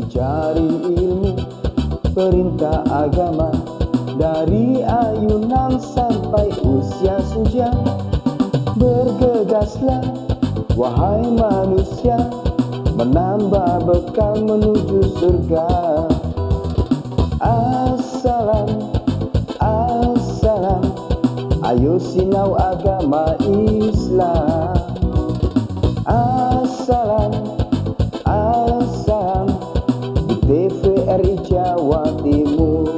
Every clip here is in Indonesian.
mencari ilmu, perintah agama, dari ayunan sampai usia senja. Bergegaslah wahai manusia, menambah bekal menuju surga. Assalam, assalam, ayo sinau agama Islam. Assalam, assalam, di TVRI Jawa Timur.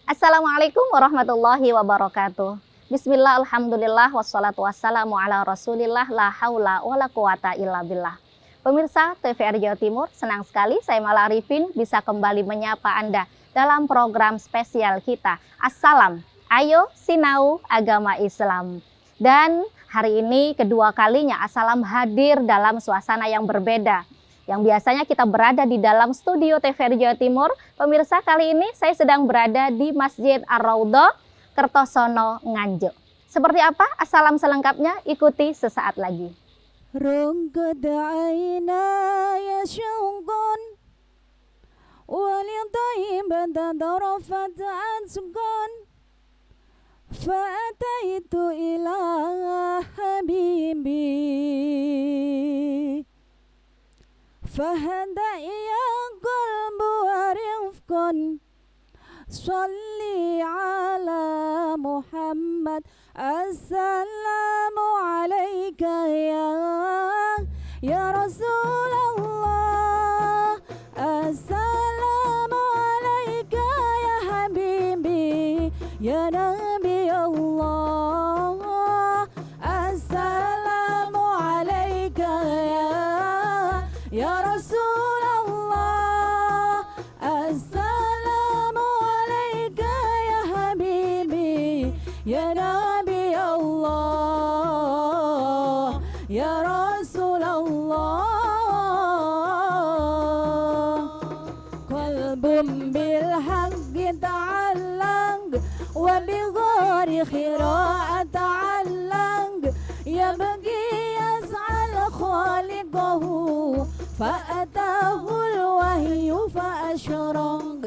Assalamualaikum warahmatullahi wabarakatuh. Bismillah, alhamdulillah, wassalatu wassalamu ala rasulillah, la haula wala quwata illa billah. Pemirsa TVRI Jawa Timur, senang sekali saya Mala Arifin bisa kembali menyapa Anda dalam program spesial kita, Assalam, ayo sinau agama Islam. Dan hari ini kedua kalinya Assalam hadir dalam suasana yang berbeda. Yang biasanya kita berada di dalam studio TVRI Jawa Timur, pemirsa kali ini saya sedang berada di Masjid Ar-Raudhah, Kertosono, Nganjuk. Seperti apa Assalam selengkapnya? Ikuti sesaat lagi. رقد عيناي شوق ولطيبة ضرفت عسقا فأتيت إلى حبيبي فهدأ يا قلب ورفقا صلي على محمد السلام عليك يا رسول الله السلام عليك يا حبيبي يا نبي الله السلام عليك يا رسول الله السلام عليك يا حبيبي يا نبي الله يا رسول الله قلب بالحق تعلق وبغار خراء تعلق يبقي يسعى خالقه فأتاه الوحي فأشرق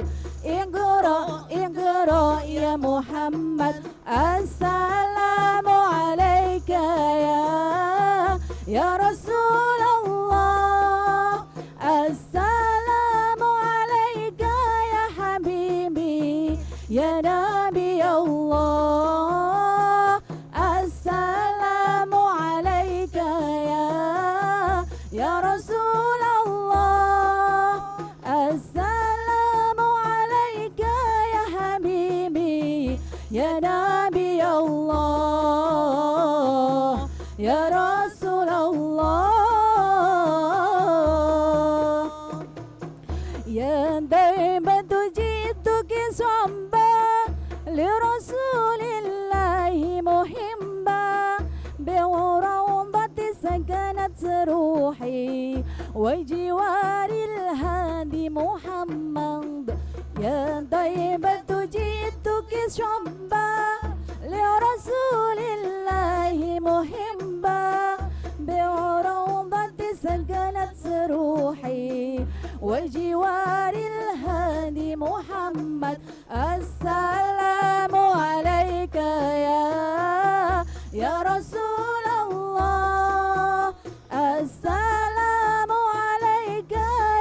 اقرأ اقرأ يا محمد السلام عليك يا رسول الله السلام عليك يا حبيبي يا نبي الله السلام عليك يا رسول الله السلام عليك يا حبيبي يا نبي الله يا رسول الله يا طيبة جئتك صبا لرسول الله محبا بروضة سكنت روحي وجوار الهادي محمد يا طيبة جئتك شبا لرسول الله محبا بروضة سكنت روحي وجوار الهادي محمد السلام عليك يا رسول الله السلام عليك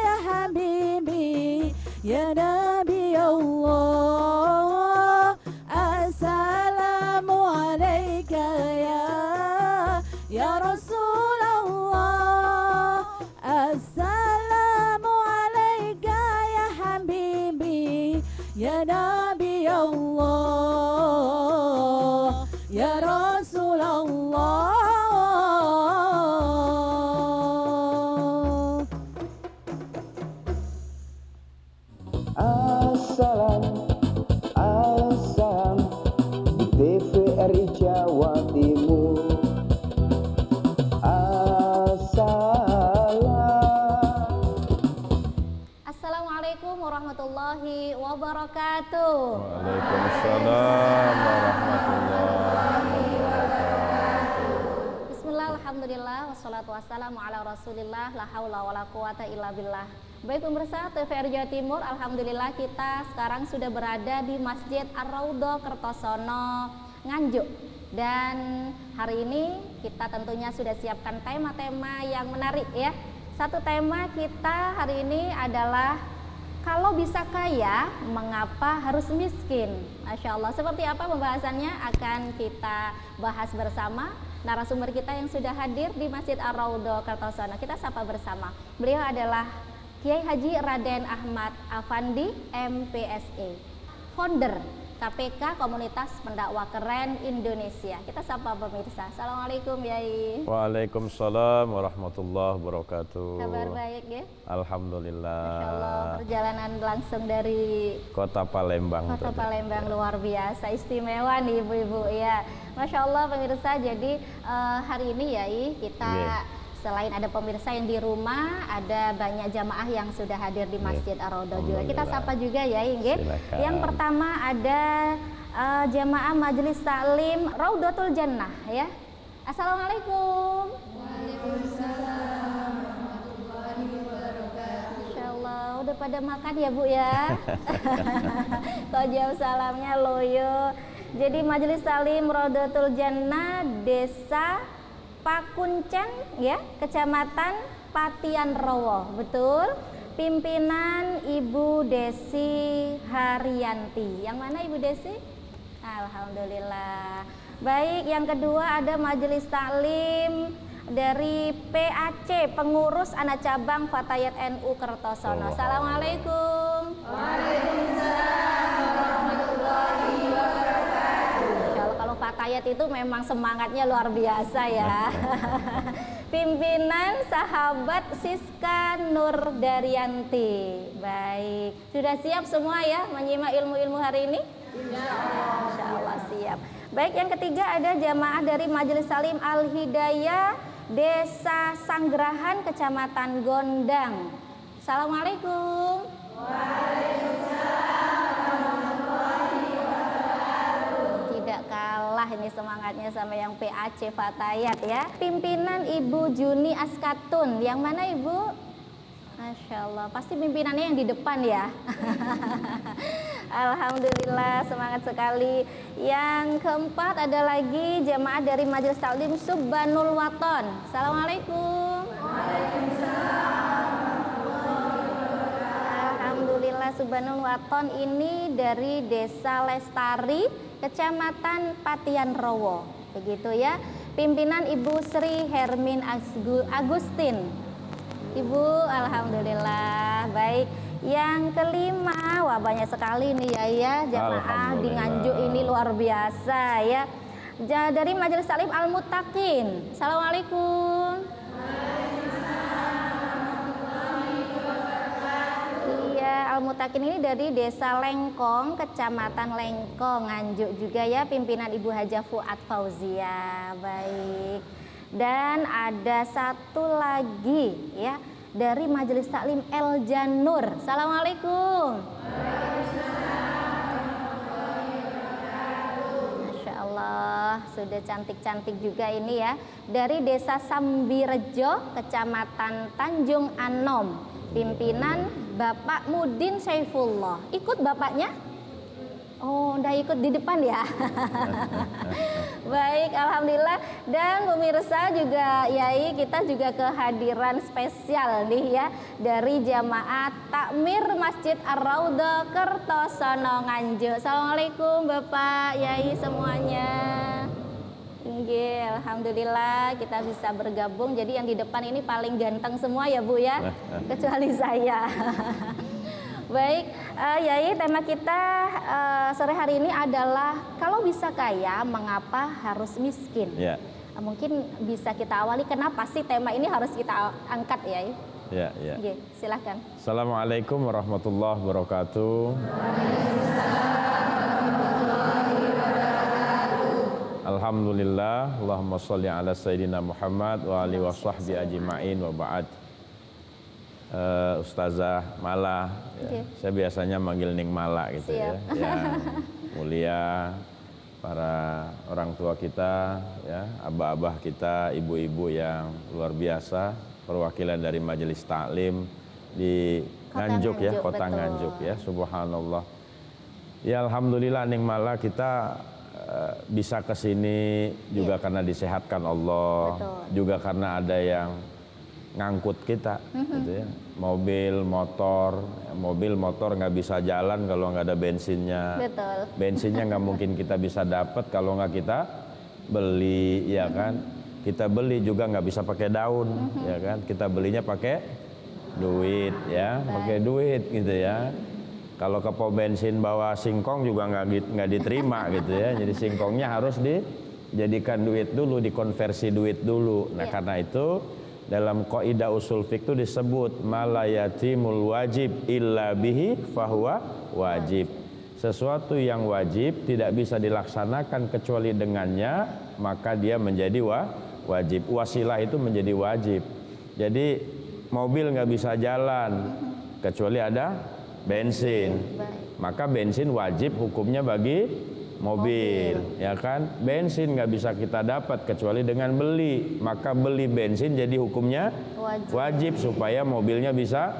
يا حبيبي يا نبي الله السلام عليك يا رسول الله السلام عليك يا حبيبي يا نبي الله يا رسول الله Assalam, assalam, di TVRI Jawa Timur. Assalamualaikum warahmatullahi wabarakatuh. Waalaikumsalam wassalatu wassalamu ala rasulillah la haula wala quwata illa billah. Baik pemirsa TVRI Jawa Timur, alhamdulillah kita sekarang sudah berada di Masjid Ar-Raudhah Kertosono Nganjuk. Dan hari ini kita tentunya sudah siapkan tema-tema yang menarik ya. Satu tema kita hari ini adalah kalau bisa kaya, mengapa harus miskin? Masya Allah, seperti apa pembahasannya akan kita bahas bersama narasumber kita yang sudah hadir di Masjid Ar-Raudhah Kertosono. Kita sapa bersama. Beliau adalah Kiai Haji Raden Ahmad Afandi, MPSE, founder KPK Komunitas Pendakwah Keren Indonesia. Kita sapa pemirsa. Assalamualaikum Yai. Waalaikumsalam warahmatullahi wabarakatuh. Kabar baik ya? Alhamdulillah. Masya Allah, perjalanan langsung dari Kota Palembang. Kota Palembang luar biasa, istimewa nih ibu-ibu ya. Masya Allah pemirsa, jadi hari ini Yai kita selain ada pemirsa yang di rumah, ada banyak jamaah yang sudah hadir di Masjid Ar-Raudhah juga. Kita sapa juga ya, nggih. Yang pertama ada jamaah Majelis Taklim Raudhatul Jannah ya. Assalamualaikum. Waalaikumsalam warahmatullahi wabarakatuh. Insyaallah udah pada makan ya Bu ya. Kok jauh salamnya loyo. Jadi Majelis Taklim Raudhatul Jannah Desa Pakuncen ya, Kecamatan Patian Rowo, betul. Pimpinan Ibu Desi Haryanti. Yang mana Ibu Desi? Alhamdulillah. Baik, yang kedua ada Majelis Taklim dari PAC, Pengurus Anak Cabang Fatayat NU Kertosono. Assalamualaikum. Waalaikumsalam warahmatullahi wabarakatuh. Kalau Fatayat itu memang semangatnya luar biasa ya. Pimpinan Sahabat Siska Nur Daryanti. Baik, sudah siap semua ya menyimak ilmu-ilmu hari ini? Insya Allah siap. Baik, yang ketiga ada jamaah dari Majelis Taklim Al Hidayah Desa Sanggerahan Kecamatan Gondang. Assalamualaikum. Waalaikumsalam. Tidak kalah ini semangatnya sama yang PAC Fatayat ya. Pimpinan Ibu Juni Askatun. Yang mana Ibu? Masya Allah, pasti pimpinannya yang di depan ya. Alhamdulillah, semangat sekali. Yang keempat ada lagi jamaah dari Majelis Taklim Subbanul Waton. Assalamualaikum. Waalaikumsalam. Alhamdulillah, Subbanul Waton ini dari Desa Lestari, Kecamatan Patian Rowo, begitu ya. Pimpinan Ibu Sri Hermin Agustin. Ibu, alhamdulillah. Baik, yang kelima, wah banyak sekali nih ya jamaah di Nganjuk ini luar biasa ya. Dari Majelis Taklim Al Muttaqin. Assalamualaikum. Al Muttaqin ini dari Desa Lengkong, Kecamatan Lengkong, Nganjuk juga ya. Pimpinan Ibu Hajah Fuad Fauzia. Baik. Dan ada satu lagi ya dari Majelis Taklim El Janur. Assalamualaikum. Masya Allah, sudah cantik-cantik juga ini ya. Dari Desa Sambirejo, Kecamatan Tanjung Anom. Pimpinan Bapak Mudin Saifullah. Ikut bapaknya? Oh, udah ikut di depan ya. Baik, alhamdulillah. Dan pemirsa juga Yai, kita juga kehadiran spesial nih ya dari jamaah Takmir Masjid Ar-Raudhah Kertosono Nganjuk. Assalamualaikum Bapak Yai semuanya. Alhamdulillah kita bisa bergabung. Jadi yang di depan ini paling ganteng semua ya Bu ya, kecuali saya. Baik, Yai, tema kita sore hari ini adalah kalau bisa kaya, mengapa harus miskin? Ya. Mungkin bisa kita awali kenapa sih tema ini harus kita angkat Yai? Ya, ya. Silahkan. Assalamualaikum warahmatullahi wabarakatuh. Alhamdulillah, Allahumma sholli ala Sayyidina Muhammad wa alihi wa sahbihi ajma'in wa ba'd. Ustazah Mala ya. Saya biasanya manggil Ning Mala gitu ya. Yang mulia, para orang tua kita, ya, abah-abah kita, ibu-ibu yang luar biasa, perwakilan dari Majelis Taklim di Nganjuk ya, kota betul. Nganjuk ya, subhanallah. Ya alhamdulillah Ning Mala kita bisa ke sini juga karena disehatkan Allah, Betul. juga karena ada yang ngangkut kita, gitu ya. Mobil, motor nggak bisa jalan kalau nggak ada bensinnya. Betul. Bensinnya nggak mungkin kita bisa dapat kalau nggak kita beli, ya kan? Kita beli juga nggak bisa pakai daun, ya kan? Kita belinya pakai duit, ya, pakai duit, gitu ya. Kalau ke pom bensin bawa singkong juga nggak diterima, gitu ya. Jadi singkongnya harus dijadikan duit dulu, dikonversi duit dulu. Nah, karena itu dalam kaidah usul fiqh itu disebut malayatimul wajib illa bihi fahuwa wajib. Sesuatu yang wajib tidak bisa dilaksanakan kecuali dengannya, maka dia menjadi wajib. Wasilah itu menjadi wajib. Jadi mobil nggak bisa jalan kecuali ada bensin. Maka bensin wajib hukumnya bagi mobil, ya kan? Bensin nggak bisa kita dapat kecuali dengan beli, maka beli bensin jadi hukumnya wajib supaya mobilnya bisa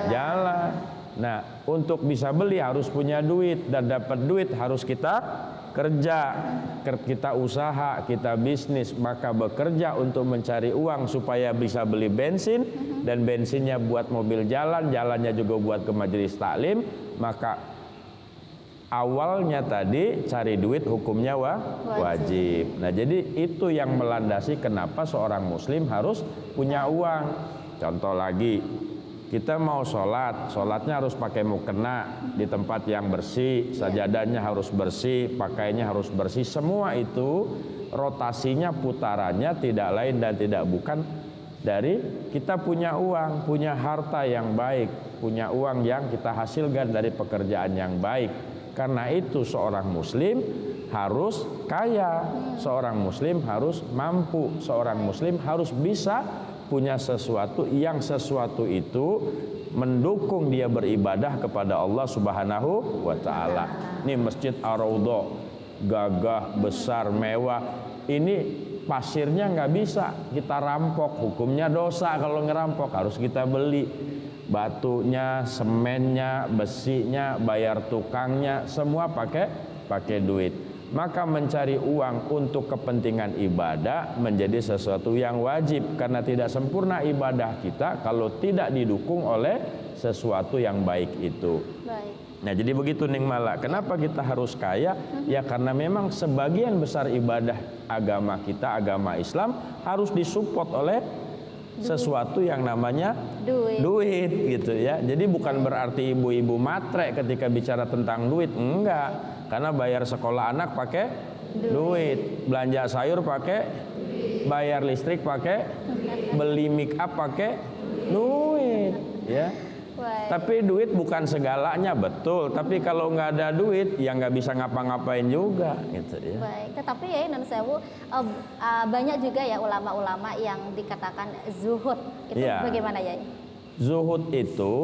jalan. Nah, untuk bisa beli harus punya duit, dan dapat duit harus kita kerja, kita usaha, kita bisnis, maka bekerja untuk mencari uang supaya bisa beli bensin, dan bensinnya buat mobil jalan, jalannya juga buat ke majelis taklim, maka awalnya tadi cari duit hukumnya wajib. Nah, jadi itu yang melandasi kenapa seorang muslim harus punya uang. Contoh lagi, kita mau sholatnya harus pakai mukena di tempat yang bersih, sajadahnya harus bersih, pakaiannya harus bersih. Semua itu rotasinya, putarannya tidak lain dan tidak bukan dari kita punya uang, punya harta yang baik, punya uang yang kita hasilkan dari pekerjaan yang baik. Karena itu seorang muslim harus kaya, seorang muslim harus mampu, seorang muslim harus bisa punya sesuatu yang sesuatu itu mendukung dia beribadah kepada Allah Subhanahu wa taala. Ini Masjid Ar-Raudhah gagah, besar, mewah. Ini pasirnya nggak bisa kita rampok, hukumnya dosa kalau ngerampok, harus kita beli. Batunya, semennya, besinya, bayar tukangnya, semua pakai duit. Maka mencari uang untuk kepentingan ibadah menjadi sesuatu yang wajib, karena tidak sempurna ibadah kita kalau tidak didukung oleh sesuatu yang baik itu. Nah, jadi begitu Ning Mala. Kenapa kita harus kaya? Ya karena memang sebagian besar ibadah agama kita, agama Islam, harus disupport oleh sesuatu yang namanya duit gitu ya. Jadi bukan berarti ibu-ibu matre ketika bicara tentang duit, enggak. Karena bayar sekolah anak pakai duit, belanja sayur pakai, bayar listrik pakai, beli make up pakai duit ya. Tapi duit bukan segalanya, betul. Tapi kalau nggak ada duit, ya nggak bisa ngapa-ngapain juga, gitu ya. Baik, tetapi ya Nun Sewu, banyak juga ya ulama-ulama yang dikatakan zuhud. Itu bagaimana ya? Zuhud itu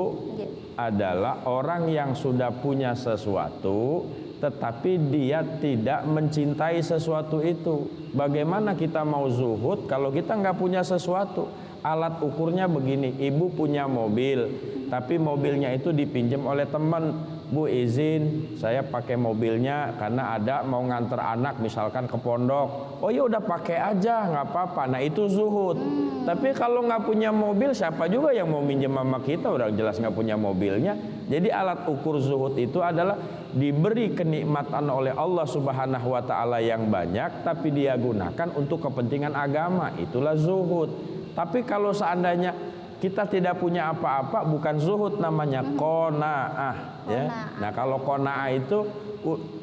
adalah orang yang sudah punya sesuatu, tetapi dia tidak mencintai sesuatu itu. Bagaimana kita mau zuhud kalau kita nggak punya sesuatu? Alat ukurnya begini, ibu punya mobil, tapi mobilnya itu dipinjam oleh teman. Bu izin, saya pakai mobilnya karena ada mau nganter anak misalkan ke pondok. Oh ya udah pakai aja, nggak apa-apa. Nah itu zuhud. Tapi kalau nggak punya mobil, siapa juga yang mau minjem sama kita? Udah jelas nggak punya mobilnya. Jadi alat ukur zuhud itu adalah diberi kenikmatan oleh Allah Subhanahu wa taala yang banyak, tapi dia gunakan untuk kepentingan agama. Itulah zuhud. Tapi kalau seandainya kita tidak punya apa-apa, bukan zuhud namanya, qanaah ya. Nah kalau qanaah itu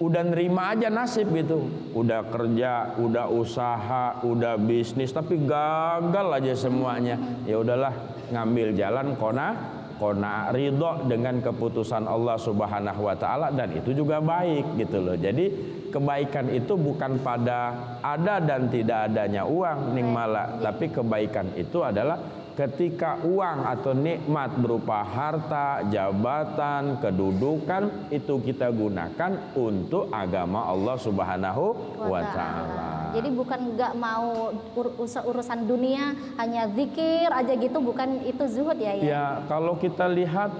udah nerima aja nasib gitu, udah kerja, udah usaha, udah bisnis, tapi gagal aja semuanya. Ya udahlah, ngambil jalan qanaah, ridho dengan keputusan Allah Subhanahu wa taala, dan itu juga baik gitu loh. Jadi kebaikan itu bukan pada ada dan tidak adanya uang Ning Mala, tapi kebaikan itu adalah ketika uang atau nikmat berupa harta, jabatan, kedudukan itu kita gunakan untuk agama Allah Subhanahu wa Ta'ala. Jadi bukan nggak mau urusan dunia, hanya zikir aja gitu, bukan itu zuhud ya? Ya, kalau kita lihat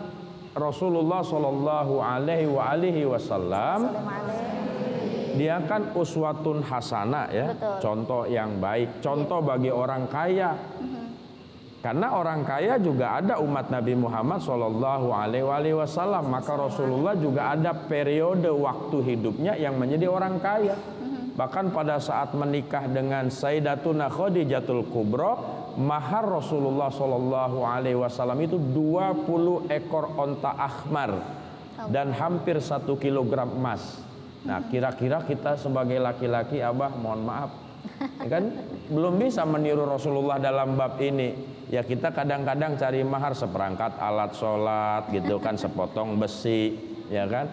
Rasulullah Shallallahu Alaihi Wasallam, dia kan uswatun hasanah ya. Betul. Contoh yang baik, contoh bagi orang kaya. Karena orang kaya juga ada umat Nabi Muhammad Shallallahu Alaihi Wasallam, maka Rasulullah juga ada periode waktu hidupnya yang menjadi orang kaya. Bahkan pada saat menikah dengan Sayyidatuna Khadijatul Kubra, mahar Rasulullah Shallallahu Alaihi Wasallam itu 20 ekor onta ahmar dan hampir 1 kilogram emas. Nah, kira-kira kita sebagai laki-laki, Abah, mohon maaf, kan belum bisa meniru Rasulullah dalam bab ini. Ya, kita kadang-kadang cari mahar seperangkat alat sholat gitu kan, sepotong besi, ya kan,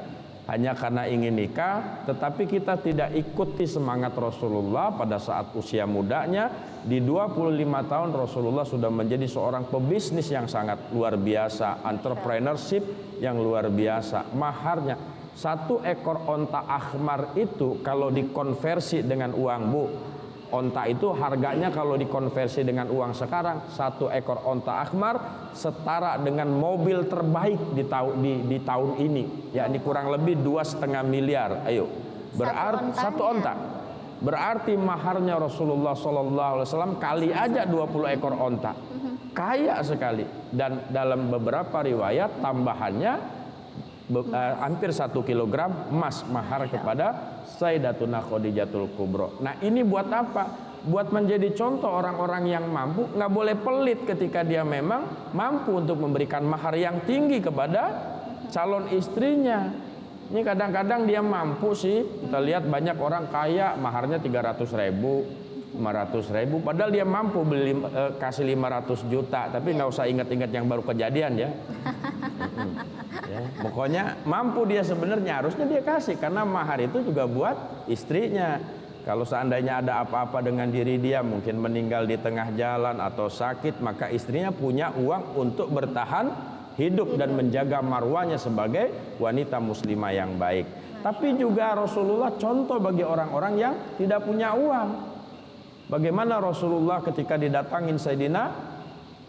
hanya karena ingin nikah. Tetapi kita tidak ikuti semangat Rasulullah pada saat usia mudanya. Di 25 tahun Rasulullah sudah menjadi seorang pebisnis yang sangat luar biasa, entrepreneurship yang luar biasa. Maharnya 1 ekor onta ahmar itu kalau dikonversi dengan uang, Bu, onta itu harganya kalau dikonversi dengan uang sekarang, 1 ekor onta ahmar setara dengan mobil terbaik di tahun ini, yakni kurang lebih 2,5 miliar. Ayo, berarti 1 onta. Berarti maharnya Rasulullah SAW kali aja 20 ekor onta. Kaya sekali. Dan dalam beberapa riwayat tambahannya hampir 1 kilogram emas mahar kepada Sayyidatuna Khadijatul Kubra. Nah, ini buat apa? Buat menjadi contoh orang-orang yang mampu, nggak boleh pelit ketika dia memang mampu untuk memberikan mahar yang tinggi kepada calon istrinya. Ini kadang-kadang dia mampu sih, kita lihat banyak orang kaya maharnya 300.000, 500.000, padahal dia mampu beli kasih 500 juta, tapi nggak usah ingat-ingat yang baru kejadian ya. Ya, pokoknya mampu dia sebenarnya, harusnya dia kasih, karena mahar itu juga buat istrinya. Kalau seandainya ada apa-apa dengan diri dia, mungkin meninggal di tengah jalan atau sakit, maka istrinya punya uang untuk bertahan hidup dan menjaga marwahnya sebagai wanita muslimah yang baik. Tapi juga Rasulullah contoh bagi orang-orang yang tidak punya uang. Bagaimana Rasulullah ketika didatangin Sayyidina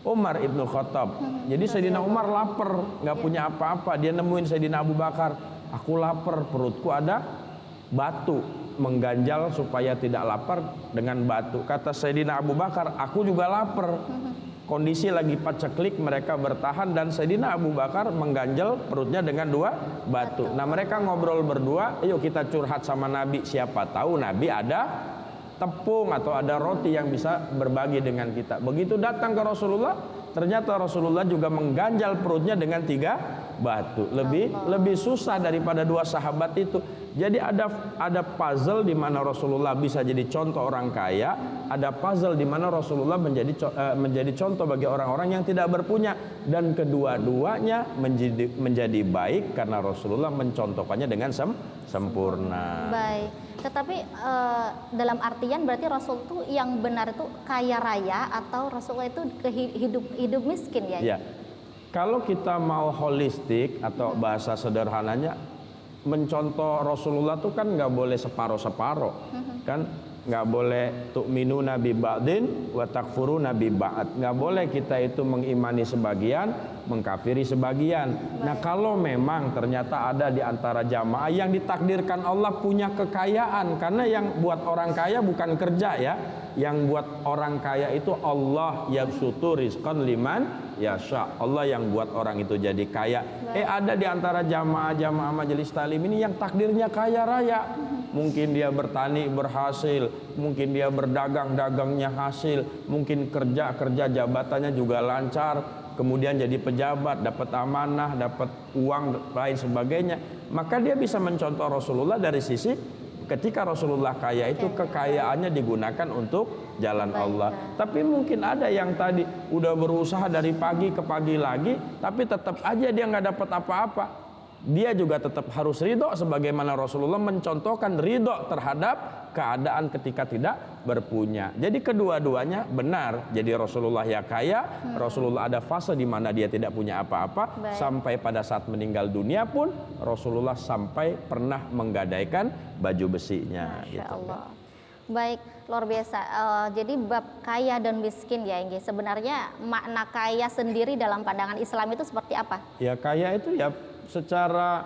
Umar ibnu Khattab. Jadi Sayyidina Umar lapar, nggak punya apa-apa. Dia nemuin Sayyidina Abu Bakar. Aku lapar, perutku ada batu. Mengganjal supaya tidak lapar dengan batu. Kata Sayyidina Abu Bakar, aku juga lapar. Kondisi lagi paceklik, mereka bertahan, dan Sayyidina Abu Bakar mengganjal perutnya dengan 2 batu. Nah, mereka ngobrol berdua, yuk kita curhat sama Nabi. Siapa tahu Nabi ada tepung atau ada roti yang bisa berbagi dengan kita. Begitu datang ke Rasulullah, ternyata Rasulullah juga mengganjal perutnya dengan 3 batu. Lebih susah daripada 2 sahabat itu. Jadi ada puzzle di mana Rasulullah bisa jadi contoh orang kaya, ada puzzle di mana Rasulullah menjadi contoh bagi orang-orang yang tidak berpunya, dan kedua-duanya menjadi baik karena Rasulullah mencontohkannya dengan sempurna. Baik. Tetapi dalam artian berarti Rasul itu yang benar itu kaya raya, atau Rasulullah itu hidup miskin ya? Ya. Kalau kita mau holistik atau bahasa sederhananya, mencontoh Rasulullah itu kan nggak boleh separoh-separoh, kan nggak boleh tu'minu nabi ba'din wa takfuru nabi ba'd. Nggak boleh kita itu mengimani sebagian, mengkafiri sebagian. Nah, kalau memang ternyata ada di antara jamaah yang ditakdirkan Allah punya kekayaan, karena yang buat orang kaya bukan kerja ya, yang buat orang kaya itu Allah yabsutu rizqan liman yasha. Allah yang buat orang itu jadi kaya. Ada di antara jamaah majelis talim ini yang takdirnya kaya raya. Mungkin dia bertani berhasil, mungkin dia berdagang dagangnya hasil, mungkin kerja jabatannya juga lancar, kemudian jadi pejabat, dapat amanah, dapat uang lain sebagainya. Maka dia bisa mencontoh Rasulullah dari sisi ketika Rasulullah kaya itu kekayaannya digunakan untuk jalan Allah. Tapi mungkin ada yang tadi udah berusaha dari pagi ke pagi lagi, tapi tetap aja dia nggak dapat apa-apa. Dia juga tetap harus ridho sebagaimana Rasulullah mencontohkan ridho terhadap keadaan ketika tidak berpunya. Jadi kedua-duanya benar. Jadi Rasulullah ya kaya, Rasulullah ada fase di mana dia tidak punya apa-apa, Baik. sampai pada saat meninggal dunia pun Rasulullah sampai pernah menggadaikan baju besinya. Masya Gitu. Allah. Baik, luar biasa. Jadi bab kaya dan miskin ya, Enggi. Sebenarnya makna kaya sendiri dalam pandangan Islam itu seperti apa? Ya kaya itu ya secara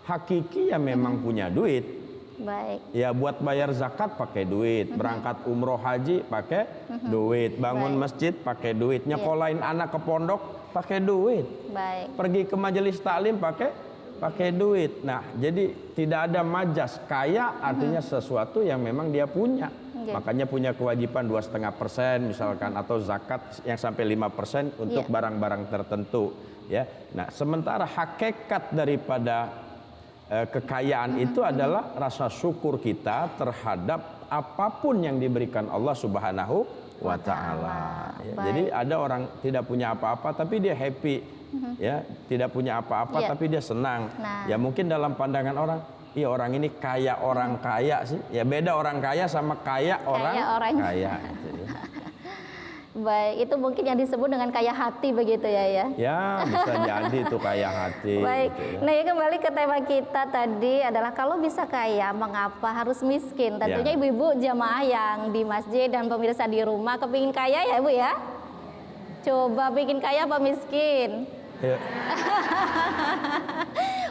hakiki ya memang punya duit. Baik, Ya buat bayar zakat pakai duit, berangkat umroh haji pakai duit, bangun Baik. masjid pakai duit, nyekolahin anak ke pondok pakai duit, baik, pergi ke majelis taklim pakai duit. Nah, jadi tidak ada majas. Kaya artinya sesuatu yang memang dia punya. Oke. Makanya punya kewajiban 2,5% misalkan, atau zakat yang sampai 5% untuk Iya. barang-barang tertentu. Ya, nah sementara hakikat daripada kekayaan itu adalah rasa syukur kita terhadap apapun yang diberikan Allah Subhanahu wa Ta'ala. Ya, Baik. jadi ada orang tidak punya apa-apa tapi dia happy, ya, tidak punya apa-apa Iya. tapi dia senang. Nah. Ya mungkin dalam pandangan orang, iya orang ini kaya orang kaya sih. Ya beda orang kaya sama kaya orang orang. kaya. Gitu, ya. baik. Itu mungkin yang disebut dengan kaya hati begitu ya. Ya bisa jadi itu kaya hati. Baik, gitu, ya. nah ya kembali ke tema kita tadi adalah kalau bisa kaya, mengapa harus miskin? Tentunya Ya. ibu-ibu jamaah yang di masjid dan pemirsa di rumah kepingin kaya ya ibu ya? Coba bikin kaya apa miskin? Ya.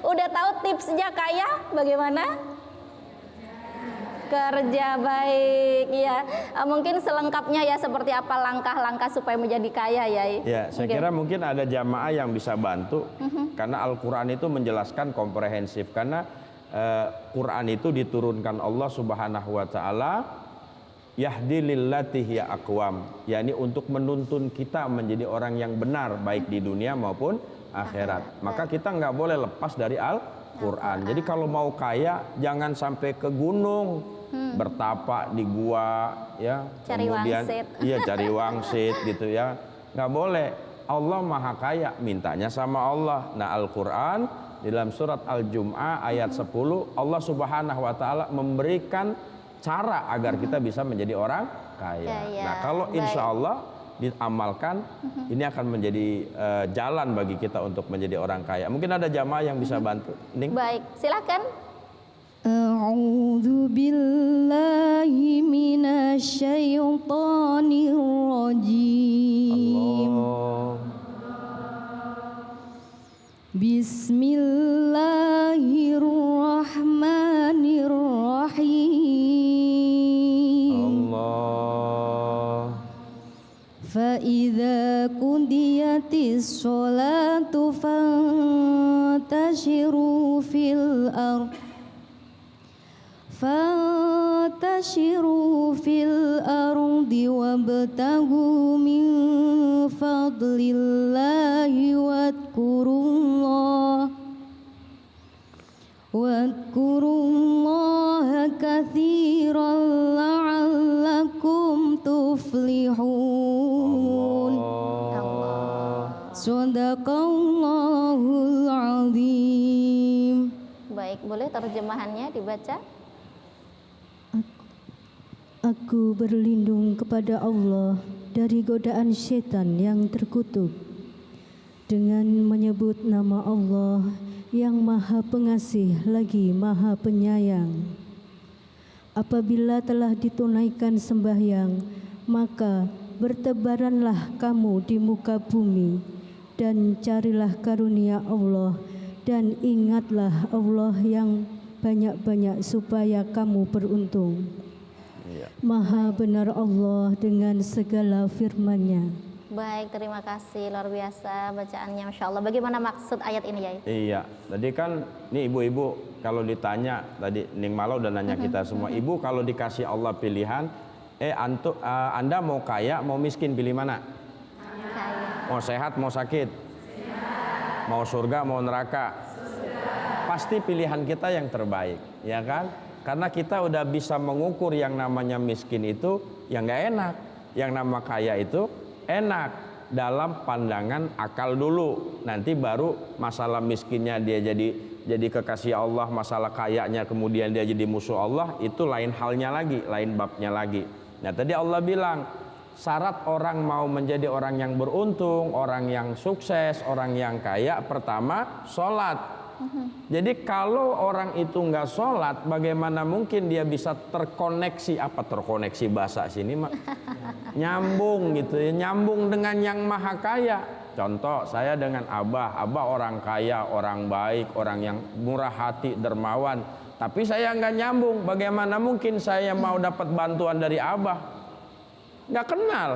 Udah tahu tipsnya kaya bagaimana? Kerja baik, ya. Mungkin selengkapnya ya seperti apa langkah-langkah supaya menjadi kaya ya. Ya, saya Mungkin. kira mungkin ada jamaah yang bisa bantu, karena Al-Quran itu menjelaskan komprehensif. Karena Quran itu diturunkan Allah Subhanahu Wa Taala, yahdi lillati hiya aqwam, yakni untuk menuntun kita menjadi orang yang benar baik di dunia maupun akhirat. Maka kita nggak boleh lepas dari Al-Quran. Jadi kalau mau kaya jangan sampai ke gunung, bertapa di gua, ya, Cari wangsit. iya cari wangsit gitu ya, nggak boleh. Allah maha kaya, mintanya sama Allah. Nah Al-Quran di dalam surat Al-Jum'ah ayat 10, Allah Subhanahu Wa Taala memberikan cara agar kita bisa menjadi orang kaya. Kaya, Nah kalau insya Allah diamalkan, ini akan menjadi jalan bagi kita untuk menjadi orang kaya. Mungkin ada jamaah yang bisa bantu. Ning? Baik, silakan. A'udzu billahi minasyaitonir rajim. Allah. Bismillahirrahmanirrahim. Allah. فإذا قضيت الصلاة فانتشروا في الأرض وابتغوا من فضل الله واذكروا الله كثيرا لعلكم تفلحون. Sadaqallahul azim. Baik, boleh terjemahannya dibaca? Aku berlindung kepada Allah dari godaan setan yang terkutuk dengan menyebut nama Allah yang Maha Pengasih lagi Maha Penyayang. Apabila telah ditunaikan sembahyang, maka bertebaranlah kamu di muka bumi dan carilah karunia Allah, dan ingatlah Allah yang banyak-banyak supaya kamu beruntung. Maha benar Allah dengan segala firman-Nya. Baik, terima kasih, luar biasa bacaannya, Masya Allah. Bagaimana maksud ayat ini ya? Iya, tadi kan nih ibu-ibu kalau ditanya tadi Ning Malau dan nanya kita semua, ibu kalau dikasih Allah pilihan, Anda mau kaya, mau miskin, pilih mana? Kaya. Mau sehat, mau sakit? Mau surga, mau neraka? Pasti pilihan kita yang terbaik, ya kan? Karena kita udah bisa mengukur yang namanya miskin itu yang nggak enak, yang nama kaya itu enak dalam pandangan akal dulu. Nanti baru masalah miskinnya dia jadi jadi kekasih Allah, masalah kayaknya kemudian dia jadi musuh Allah, itu lain halnya lagi, lain babnya lagi. Nah tadi Allah bilang syarat orang mau menjadi orang yang beruntung, orang yang sukses, orang yang kaya, pertama sholat. Jadi kalau orang itu nggak sholat, bagaimana mungkin dia bisa terkoneksi, apa terkoneksi bahasa sini mak? Nyambung gitu ya, nyambung dengan yang maha kaya. Contoh saya dengan Abah orang kaya, orang baik, orang yang murah hati, dermawan. Tapi saya nggak nyambung, bagaimana mungkin saya mau dapat bantuan dari Abah? Nggak kenal,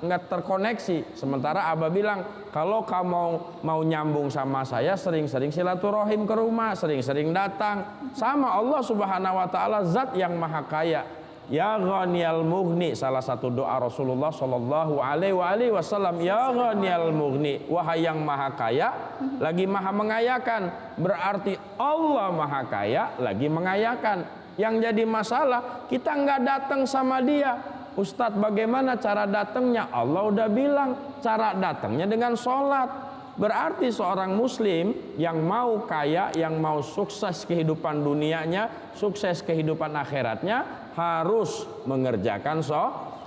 nggak terkoneksi. Sementara Abah bilang, kalau kamu mau nyambung sama saya, sering-sering silaturahim ke rumah, sering-sering datang. Sama Allah Subhanahu wa taala, zat yang maha kaya. Ya ghaniyal mughni, salah satu doa Rasulullah sallallahu alaihi wasallam, ya ghaniyal mughni, wahai yang maha kaya lagi maha mengayakan. Berarti Allah maha kaya lagi mengayakan. Yang jadi masalah kita nggak datang sama dia. Ustadz, bagaimana cara datangnya? Allah udah bilang cara datangnya dengan sholat. Berarti seorang muslim yang mau kaya, yang mau sukses kehidupan dunianya, sukses kehidupan akhiratnya, harus mengerjakan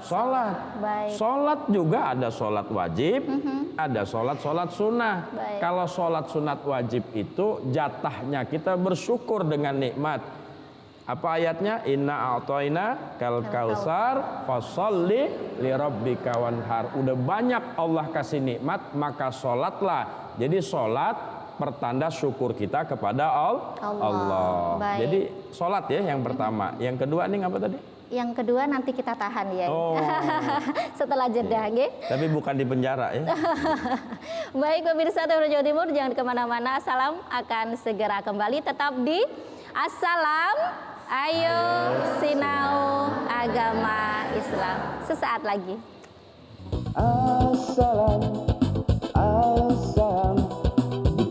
sholat. Baik. Sholat juga ada sholat wajib, ada sholat sunnah. Baik. Kalau sholat sunat wajib itu jatahnya kita bersyukur dengan nikmat. Apa ayatnya? Inna a'toina kal kausar fasholli li rabbika wanhar. Udah banyak Allah kasih nikmat, maka sholatlah. Jadi sholat pertanda syukur kita kepada Allah. Baik. Jadi sholat ya yang pertama. Yang kedua nih apa tadi? Yang kedua nanti kita tahan ya. Oh. Setelah jeda, nggih. Tapi bukan di penjara ya. Baik pemirsa TVRI Jawa Timur, jangan kemana-mana. Assalam akan segera kembali, tetap di Assalam. Ayo sinau agama Islam. Sesaat lagi. Assalam, assalam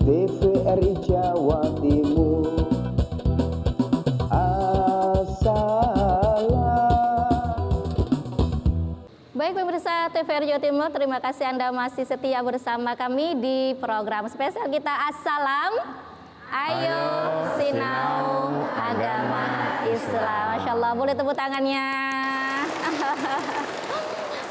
di TVRI Jawa Timur. Assalam. Baik pemirsa TVRI Jawa Timur, terima kasih Anda masih setia bersama kami di program spesial kita Assalam. Ayo sinau agama Islam. Masya Allah, boleh tepuk tangannya.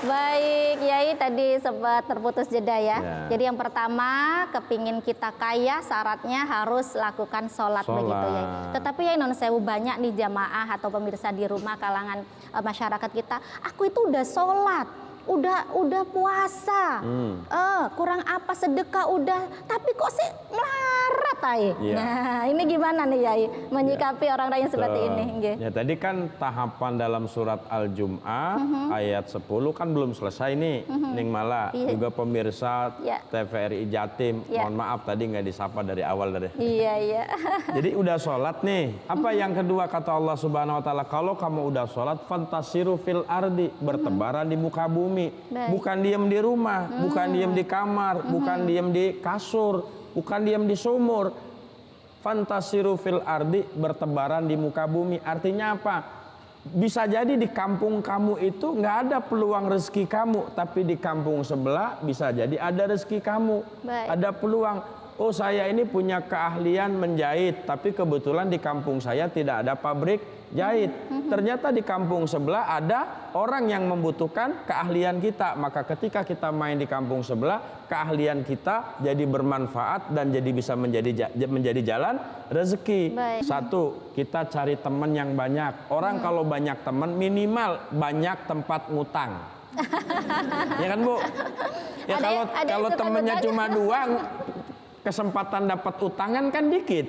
Baik, Yai, tadi sempat terputus jeda ya. Jadi yang pertama, kepingin kita kaya, syaratnya harus lakukan sholat. Begitu ya. Tetapi ya non sewu, banyak nih jamaah atau pemirsa di rumah kalangan masyarakat kita, aku itu udah sholat, udah puasa, kurang apa sedekah udah, tapi kok sih melarat ay. Nah ini gimana nih Yai menyikapi orang lain seperti ini? Ya tadi kan tahapan dalam surat Al-Jum'ah ayat 10 kan belum selesai nih, Ning Mala. Juga pemirsa TVRI Jatim, mohon maaf tadi nggak disapa dari awal tadi. Iya. Jadi udah sholat nih. Apa yang kedua kata Allah Subhanahu Wa Taala? Kalau kamu udah sholat, fantasiru fil ardi, bertebaran di muka bumi. Bukan diam di rumah, bukan diam di kamar, bukan diam di kasur, bukan diam di sumur. Fantasiru fil ardi, bertebaran di muka bumi. Artinya apa? Bisa jadi di kampung kamu itu nggak ada peluang rezeki kamu, tapi di kampung sebelah bisa jadi ada rezeki kamu. Ada peluang. Oh saya ini punya keahlian menjahit, tapi kebetulan di kampung saya tidak ada pabrik jahit. Ternyata di kampung sebelah ada orang yang membutuhkan keahlian kita. Maka ketika kita main di kampung sebelah, keahlian kita jadi bermanfaat dan jadi bisa menjadi jalan rezeki. Satu, kita cari teman yang banyak. Orang kalau banyak teman, minimal banyak tempat ngutang. Ya kan Bu? Ya kalau temennya cuma dua, kesempatan dapat utangan kan dikit.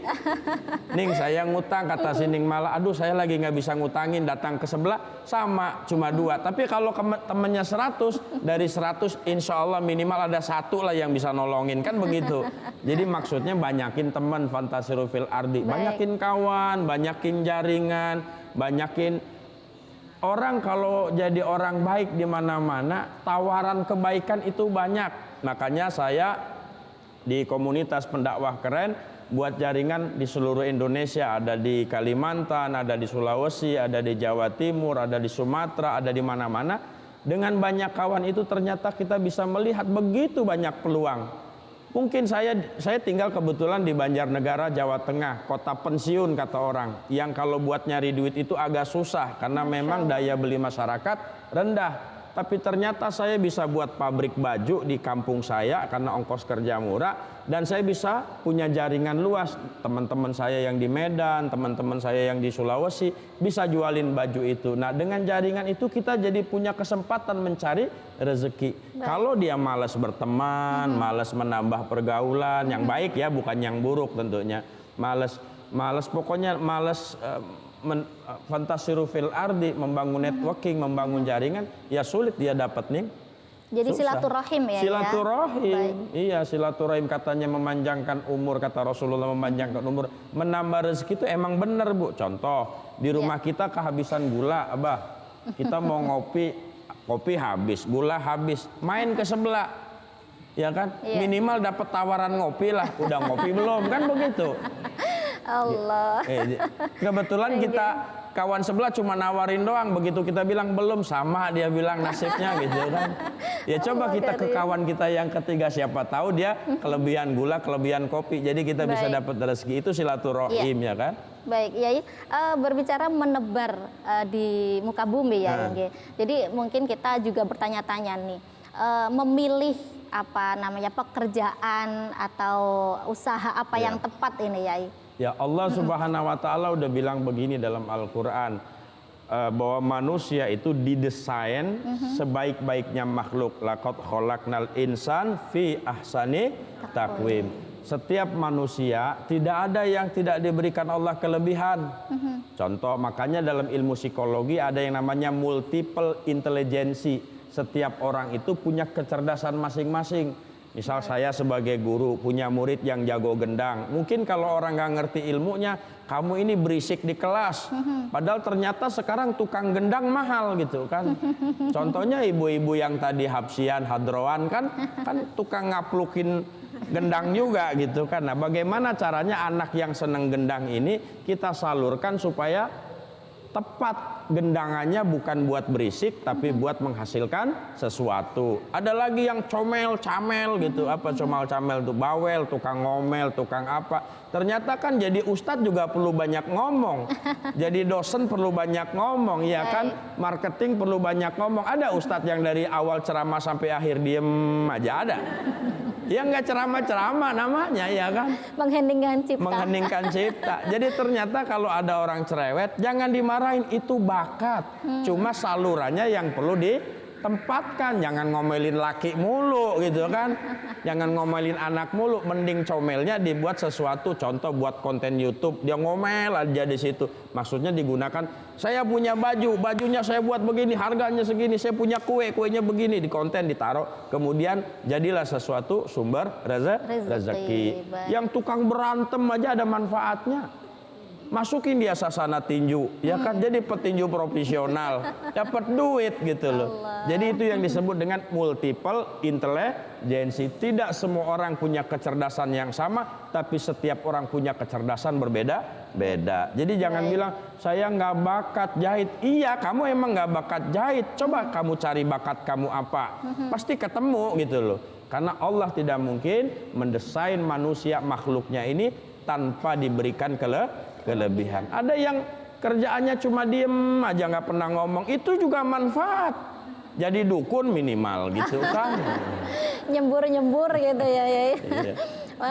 Ning saya ngutang, kata si Ning Mala, aduh saya lagi nggak bisa ngutangin, datang ke sebelah sama cuma dua. Tapi kalau temennya 100, dari 100 insya Allah minimal ada satu lah yang bisa nolongin, kan begitu. Jadi maksudnya banyakin teman, fantasiru fil ardi, banyakin kawan, banyakin jaringan, banyakin orang. Kalau jadi orang baik di mana-mana, tawaran kebaikan itu banyak. Makanya saya di komunitas pendakwah keren buat jaringan di seluruh Indonesia, ada di Kalimantan, ada di Sulawesi, ada di Jawa Timur, ada di Sumatera, ada di mana-mana. Dengan banyak kawan itu ternyata kita bisa melihat begitu banyak peluang. Mungkin saya tinggal kebetulan di Banjarnegara, Jawa Tengah, kota pensiun kata orang. Yang kalau buat nyari duit itu agak susah karena memang daya beli masyarakat rendah. Tapi ternyata saya bisa buat pabrik baju di kampung saya karena ongkos kerja murah, dan saya bisa punya jaringan luas. Teman-teman saya yang di Medan, teman-teman saya yang di Sulawesi bisa jualin baju itu. Nah, dengan jaringan itu kita jadi punya kesempatan mencari rezeki. Kalau dia malas berteman, malas menambah pergaulan yang baik ya, bukan yang buruk tentunya. Malas pokoknya malas fantasiru fil ardi, membangun networking, membangun jaringan, ya sulit dia dapat nih. Jadi susah. silaturahim ya. Silaturahim. Iya, silaturahim katanya memanjangkan umur, kata Rasulullah, memanjangkan umur. Menambah rezeki itu emang benar, Bu. Contoh, di rumah kita kehabisan gula, Abah. Kita mau ngopi, kopi habis, gula habis, main ke sebelah. Ya kan? Minimal dapat tawaran ngopi lah. Udah ngopi belum? Kan begitu. Allah. Kebetulan kita kawan sebelah cuma nawarin doang, begitu kita bilang belum, sama dia bilang nasibnya gitu kan. Ya coba kita ke kawan kita yang ketiga, siapa tahu dia kelebihan gula, kelebihan kopi, jadi kita bisa dapat rezeki. Itu silaturahim ya kan. Baik, Yai, berbicara menebar di muka bumi ya, jadi mungkin kita juga bertanya-tanya nih, memilih apa namanya pekerjaan atau usaha apa yang tepat ini, Yai? Ya, Allah Subhanahu wa taala udah bilang begini dalam Al-Qur'an, bahwa manusia itu didesain sebaik-baiknya makhluk. Laqad khalaqnal insan fi ahsani taqwim. Setiap manusia tidak ada yang tidak diberikan Allah kelebihan. Contoh, makanya dalam ilmu psikologi ada yang namanya multiple intelligency. Setiap orang itu punya kecerdasan masing-masing. Misal saya sebagai guru punya murid yang jago gendang. Mungkin kalau orang nggak ngerti ilmunya, kamu ini berisik di kelas. Padahal ternyata sekarang tukang gendang mahal gitu kan. Contohnya ibu-ibu yang tadi hapsian, hadroan kan tukang ngaplukin gendang juga gitu kan. Nah, bagaimana caranya anak yang seneng gendang ini kita salurkan supaya tepat gendangannya, bukan buat berisik tapi buat menghasilkan sesuatu. Ada lagi yang comel-camel gitu. Apa comel-camel tuh? Bawel, tukang ngomel, tukang apa. Ternyata kan jadi ustadz juga perlu banyak ngomong. Jadi dosen perlu banyak ngomong, ya kan? Marketing perlu banyak ngomong. Ada ustadz yang dari awal ceramah sampai akhir diem aja, ada. Ya nggak ceramah-ceramah namanya, ya kan? Mengheningkan cipta. Mengheningkan cipta. Jadi ternyata kalau ada orang cerewet, jangan dimarahin, itu bakat. Cuma salurannya yang perlu ditempatkan. Jangan ngomelin laki mulu gitu kan. Jangan ngomelin anak mulu. Mending comelnya dibuat sesuatu. Contoh buat konten YouTube, dia ngomel aja di situ. Maksudnya digunakan, saya punya baju, bajunya saya buat begini, harganya segini. Saya punya kue, kuenya begini, di konten ditaruh. Kemudian jadilah sesuatu sumber rezeki. Yang tukang berantem aja ada manfaatnya. Masukin dia sasana tinju, ya kan, jadi petinju profesional, dapat duit gitu loh. Jadi itu yang disebut dengan multiple intelligency. Tidak semua orang punya kecerdasan yang sama, tapi setiap orang punya kecerdasan berbeda-beda. Jadi jangan bilang saya nggak bakat jahit. Iya, kamu emang nggak bakat jahit. Coba kamu cari bakat kamu apa, pasti ketemu gitu loh. Karena Allah tidak mungkin mendesain manusia makhluknya ini tanpa diberikan kelebihan. Ada yang kerjaannya cuma diem aja, nggak pernah ngomong, itu juga manfaat. Jadi dukun minimal gitu kan. Nyembur-nyembur gitu ya. Iya.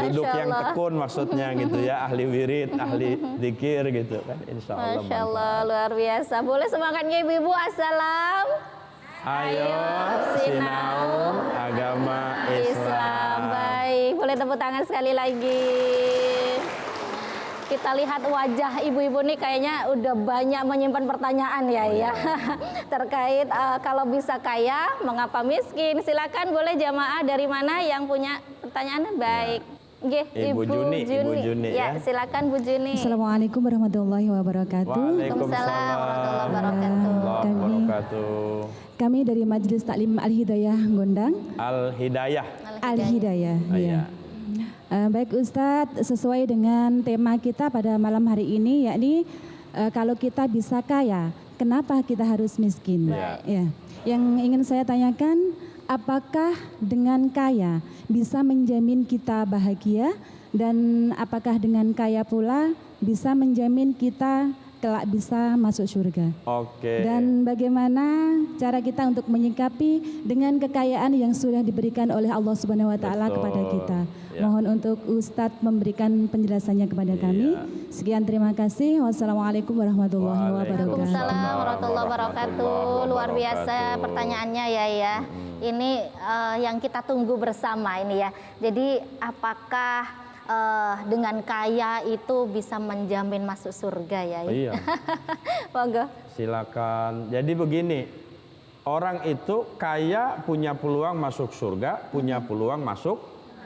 Duduk yang tekun maksudnya gitu ya, ahli wirid, ahli zikir gitu kan, insya Allah. Masya Allah, luar biasa. Boleh semangatnya ibu-ibu, assalam. Ayo sinau agama Islam. Baik, boleh tepuk tangan sekali lagi. Kita lihat wajah ibu-ibu nih kayaknya udah banyak menyimpan pertanyaan ya. Terkait kalau bisa kaya, mengapa miskin? Silakan, boleh jamaah dari mana yang punya pertanyaan? Baik. Ibu Juni ya. Silakan Bu Juni. Assalamualaikum warahmatullahi wabarakatuh. Waalaikumsalam warahmatullahi wabarakatuh. Kami dari Majelis Taklim Al-Hidayah Gondang. Al-Hidayah. Iya. Baik Ustadz, sesuai dengan tema kita pada malam hari ini, yakni kalau kita bisa kaya, kenapa kita harus miskin? Ya. Yang ingin saya tanyakan, apakah dengan kaya bisa menjamin kita bahagia, dan apakah dengan kaya pula bisa menjamin kita kelak bisa masuk surga? Oke. Dan bagaimana cara kita untuk menyikapi dengan kekayaan yang sudah diberikan oleh Allah Subhanahu wa taala Betul. kepada kita? Ya. Mohon untuk Ustadz memberikan penjelasannya kepada kami. Sekian, terima kasih. Wassalamualaikum warahmatullahi wabarakatuh. Waalaikumsalam warahmatullahi wabarakatuh. Luar biasa pertanyaannya ya. Ini yang kita tunggu bersama ini ya. Jadi apakah dengan kaya itu bisa menjamin masuk surga ya? Iya. Monggo. Silakan. Jadi begini, orang itu kaya punya peluang masuk surga, punya peluang masuk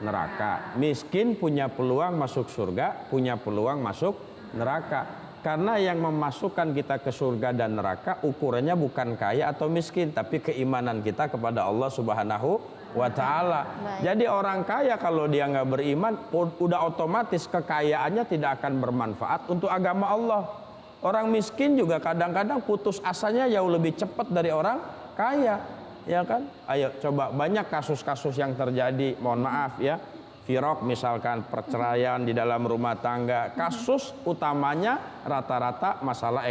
neraka. Miskin punya peluang masuk surga, punya peluang masuk neraka. Karena yang memasukkan kita ke surga dan neraka ukurannya bukan kaya atau miskin, tapi keimanan kita kepada Allah Subhanahu wa ta'ala. Jadi orang kaya kalau dia nggak beriman, udah otomatis kekayaannya tidak akan bermanfaat untuk agama Allah. Orang miskin juga kadang-kadang putus asanya jauh lebih cepat dari orang kaya, ya kan? Ayo coba, banyak kasus-kasus yang terjadi, mohon maaf ya, firaq misalkan, perceraian di dalam rumah tangga. Kasus utamanya rata-rata masalah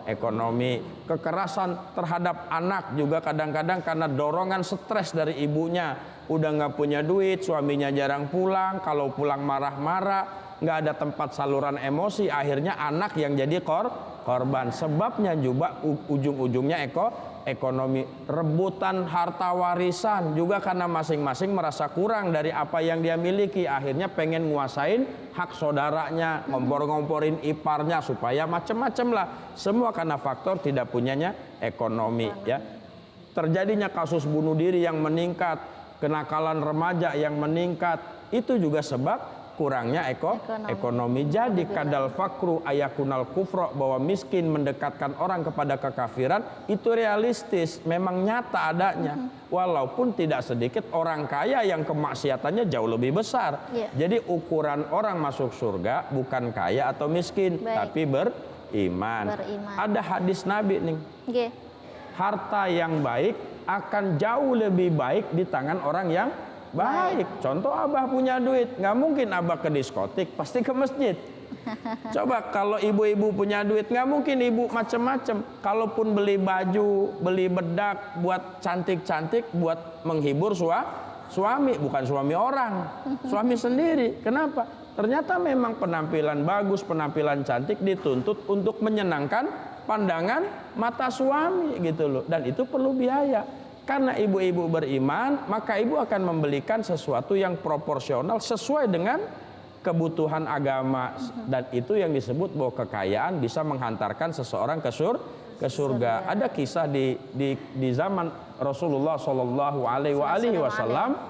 ekonomi. Kekerasan terhadap anak juga kadang-kadang karena dorongan stres dari ibunya. Udah nggak punya duit, suaminya jarang pulang, kalau pulang marah-marah, nggak ada tempat saluran emosi, akhirnya anak yang jadi korban. Sebabnya juga ujung-ujungnya ekonomi. Rebutan harta warisan juga karena masing-masing merasa kurang dari apa yang dia miliki, akhirnya pengen nguasain hak saudaranya, ngompor-ngomporin iparnya supaya macem-macem lah. Semua karena faktor tidak punyanya ekonomi ya. Terjadinya kasus bunuh diri yang meningkat, kenakalan remaja yang meningkat, itu juga sebab kurangnya ekonomi. Jadi kadal fakru ayakunal kufro, bahwa miskin mendekatkan orang kepada kekafiran, itu realistis, memang nyata adanya. Walaupun tidak sedikit orang kaya yang kemaksiatannya jauh lebih besar. Jadi ukuran orang masuk surga bukan kaya atau miskin, tapi beriman. Ada hadis Nabi nih, harta yang baik akan jauh lebih baik di tangan orang yang baik. Contoh, abah punya duit, nggak mungkin abah ke diskotik, pasti ke masjid. Coba kalau ibu-ibu punya duit, nggak mungkin ibu macem-macem. Kalaupun beli baju, beli bedak buat cantik-cantik, buat menghibur suami, bukan suami orang, suami sendiri. Kenapa? Ternyata memang penampilan bagus, penampilan cantik dituntut untuk menyenangkan pandangan mata suami gitu loh. Dan itu perlu biaya. Karena ibu-ibu beriman, maka ibu akan membelikan sesuatu yang proporsional sesuai dengan kebutuhan agama. Dan itu yang disebut bahwa kekayaan bisa menghantarkan seseorang ke surga. Ada kisah di zaman Rasulullah Shallallahu Alaihi Wasallam,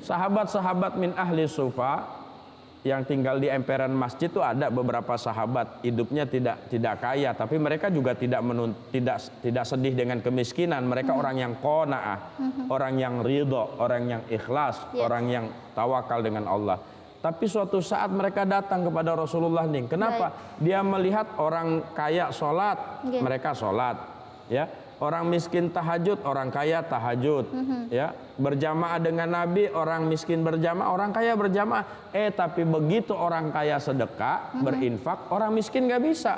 sahabat-sahabat min ahli sufa yang tinggal di emperan masjid itu ada beberapa sahabat hidupnya tidak kaya, tapi mereka juga tidak sedih dengan kemiskinan. Mereka orang yang qanaah, orang yang ridho, orang yang ikhlas, orang yang tawakal dengan Allah. Tapi suatu saat mereka datang kepada Rasulullah nih. Kenapa? Dia melihat orang kaya sholat, mereka sholat, ya. Orang miskin tahajud, orang kaya tahajud, ya. Berjamaah dengan Nabi, orang miskin berjamaah, orang kaya berjamaah. Tapi begitu orang kaya sedekah, berinfak, orang miskin nggak bisa.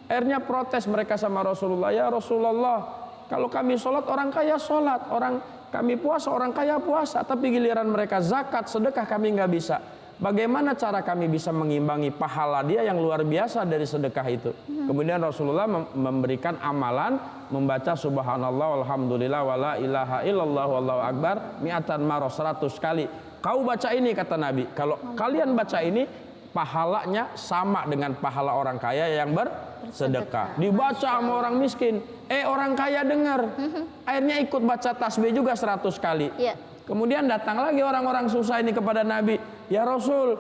Akhirnya protes mereka sama Rasulullah, ya Rasulullah, kalau kami sholat orang kaya sholat, orang kami puasa orang kaya puasa, tapi giliran mereka zakat, sedekah kami nggak bisa. Bagaimana cara kami bisa mengimbangi pahala dia yang luar biasa dari sedekah itu? Kemudian Rasulullah memberikan amalan membaca subhanallah walhamdulillah wala ilaha illallah wallahu akbar mi'atan marah, 100 kali. Kau baca ini, kata Nabi, kalau kalian baca ini pahalanya sama dengan pahala orang kaya yang bersedekah. Dibaca sama orang miskin, orang kaya dengar, akhirnya ikut baca tasbih juga 100 kali. Kemudian datang lagi orang-orang susah ini kepada Nabi, ya Rasul,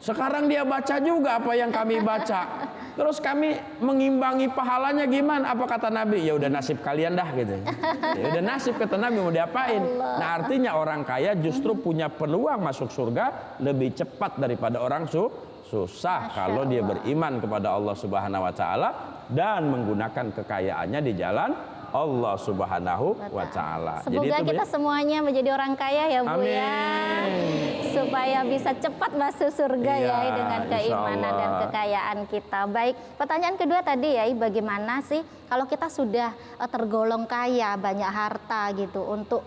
sekarang dia baca juga apa yang kami baca, terus kami mengimbangi pahalanya gimana? Apa kata Nabi? Ya udah nasib kalian dah gitu. Ya udah nasib, kata Nabi, mau diapain? Nah, artinya orang kaya justru punya peluang masuk surga lebih cepat daripada orang susah kalau dia beriman kepada Allah Subhanahu wa taala dan menggunakan kekayaannya di jalan Allah Subhanahu wa taala. Semoga kita semuanya menjadi orang kaya ya Bu ya. Supaya bisa cepat masuk surga ya dengan keimanan dan kekayaan kita. Baik, pertanyaan kedua tadi ya, bagaimana sih kalau kita sudah tergolong kaya, banyak harta gitu untuk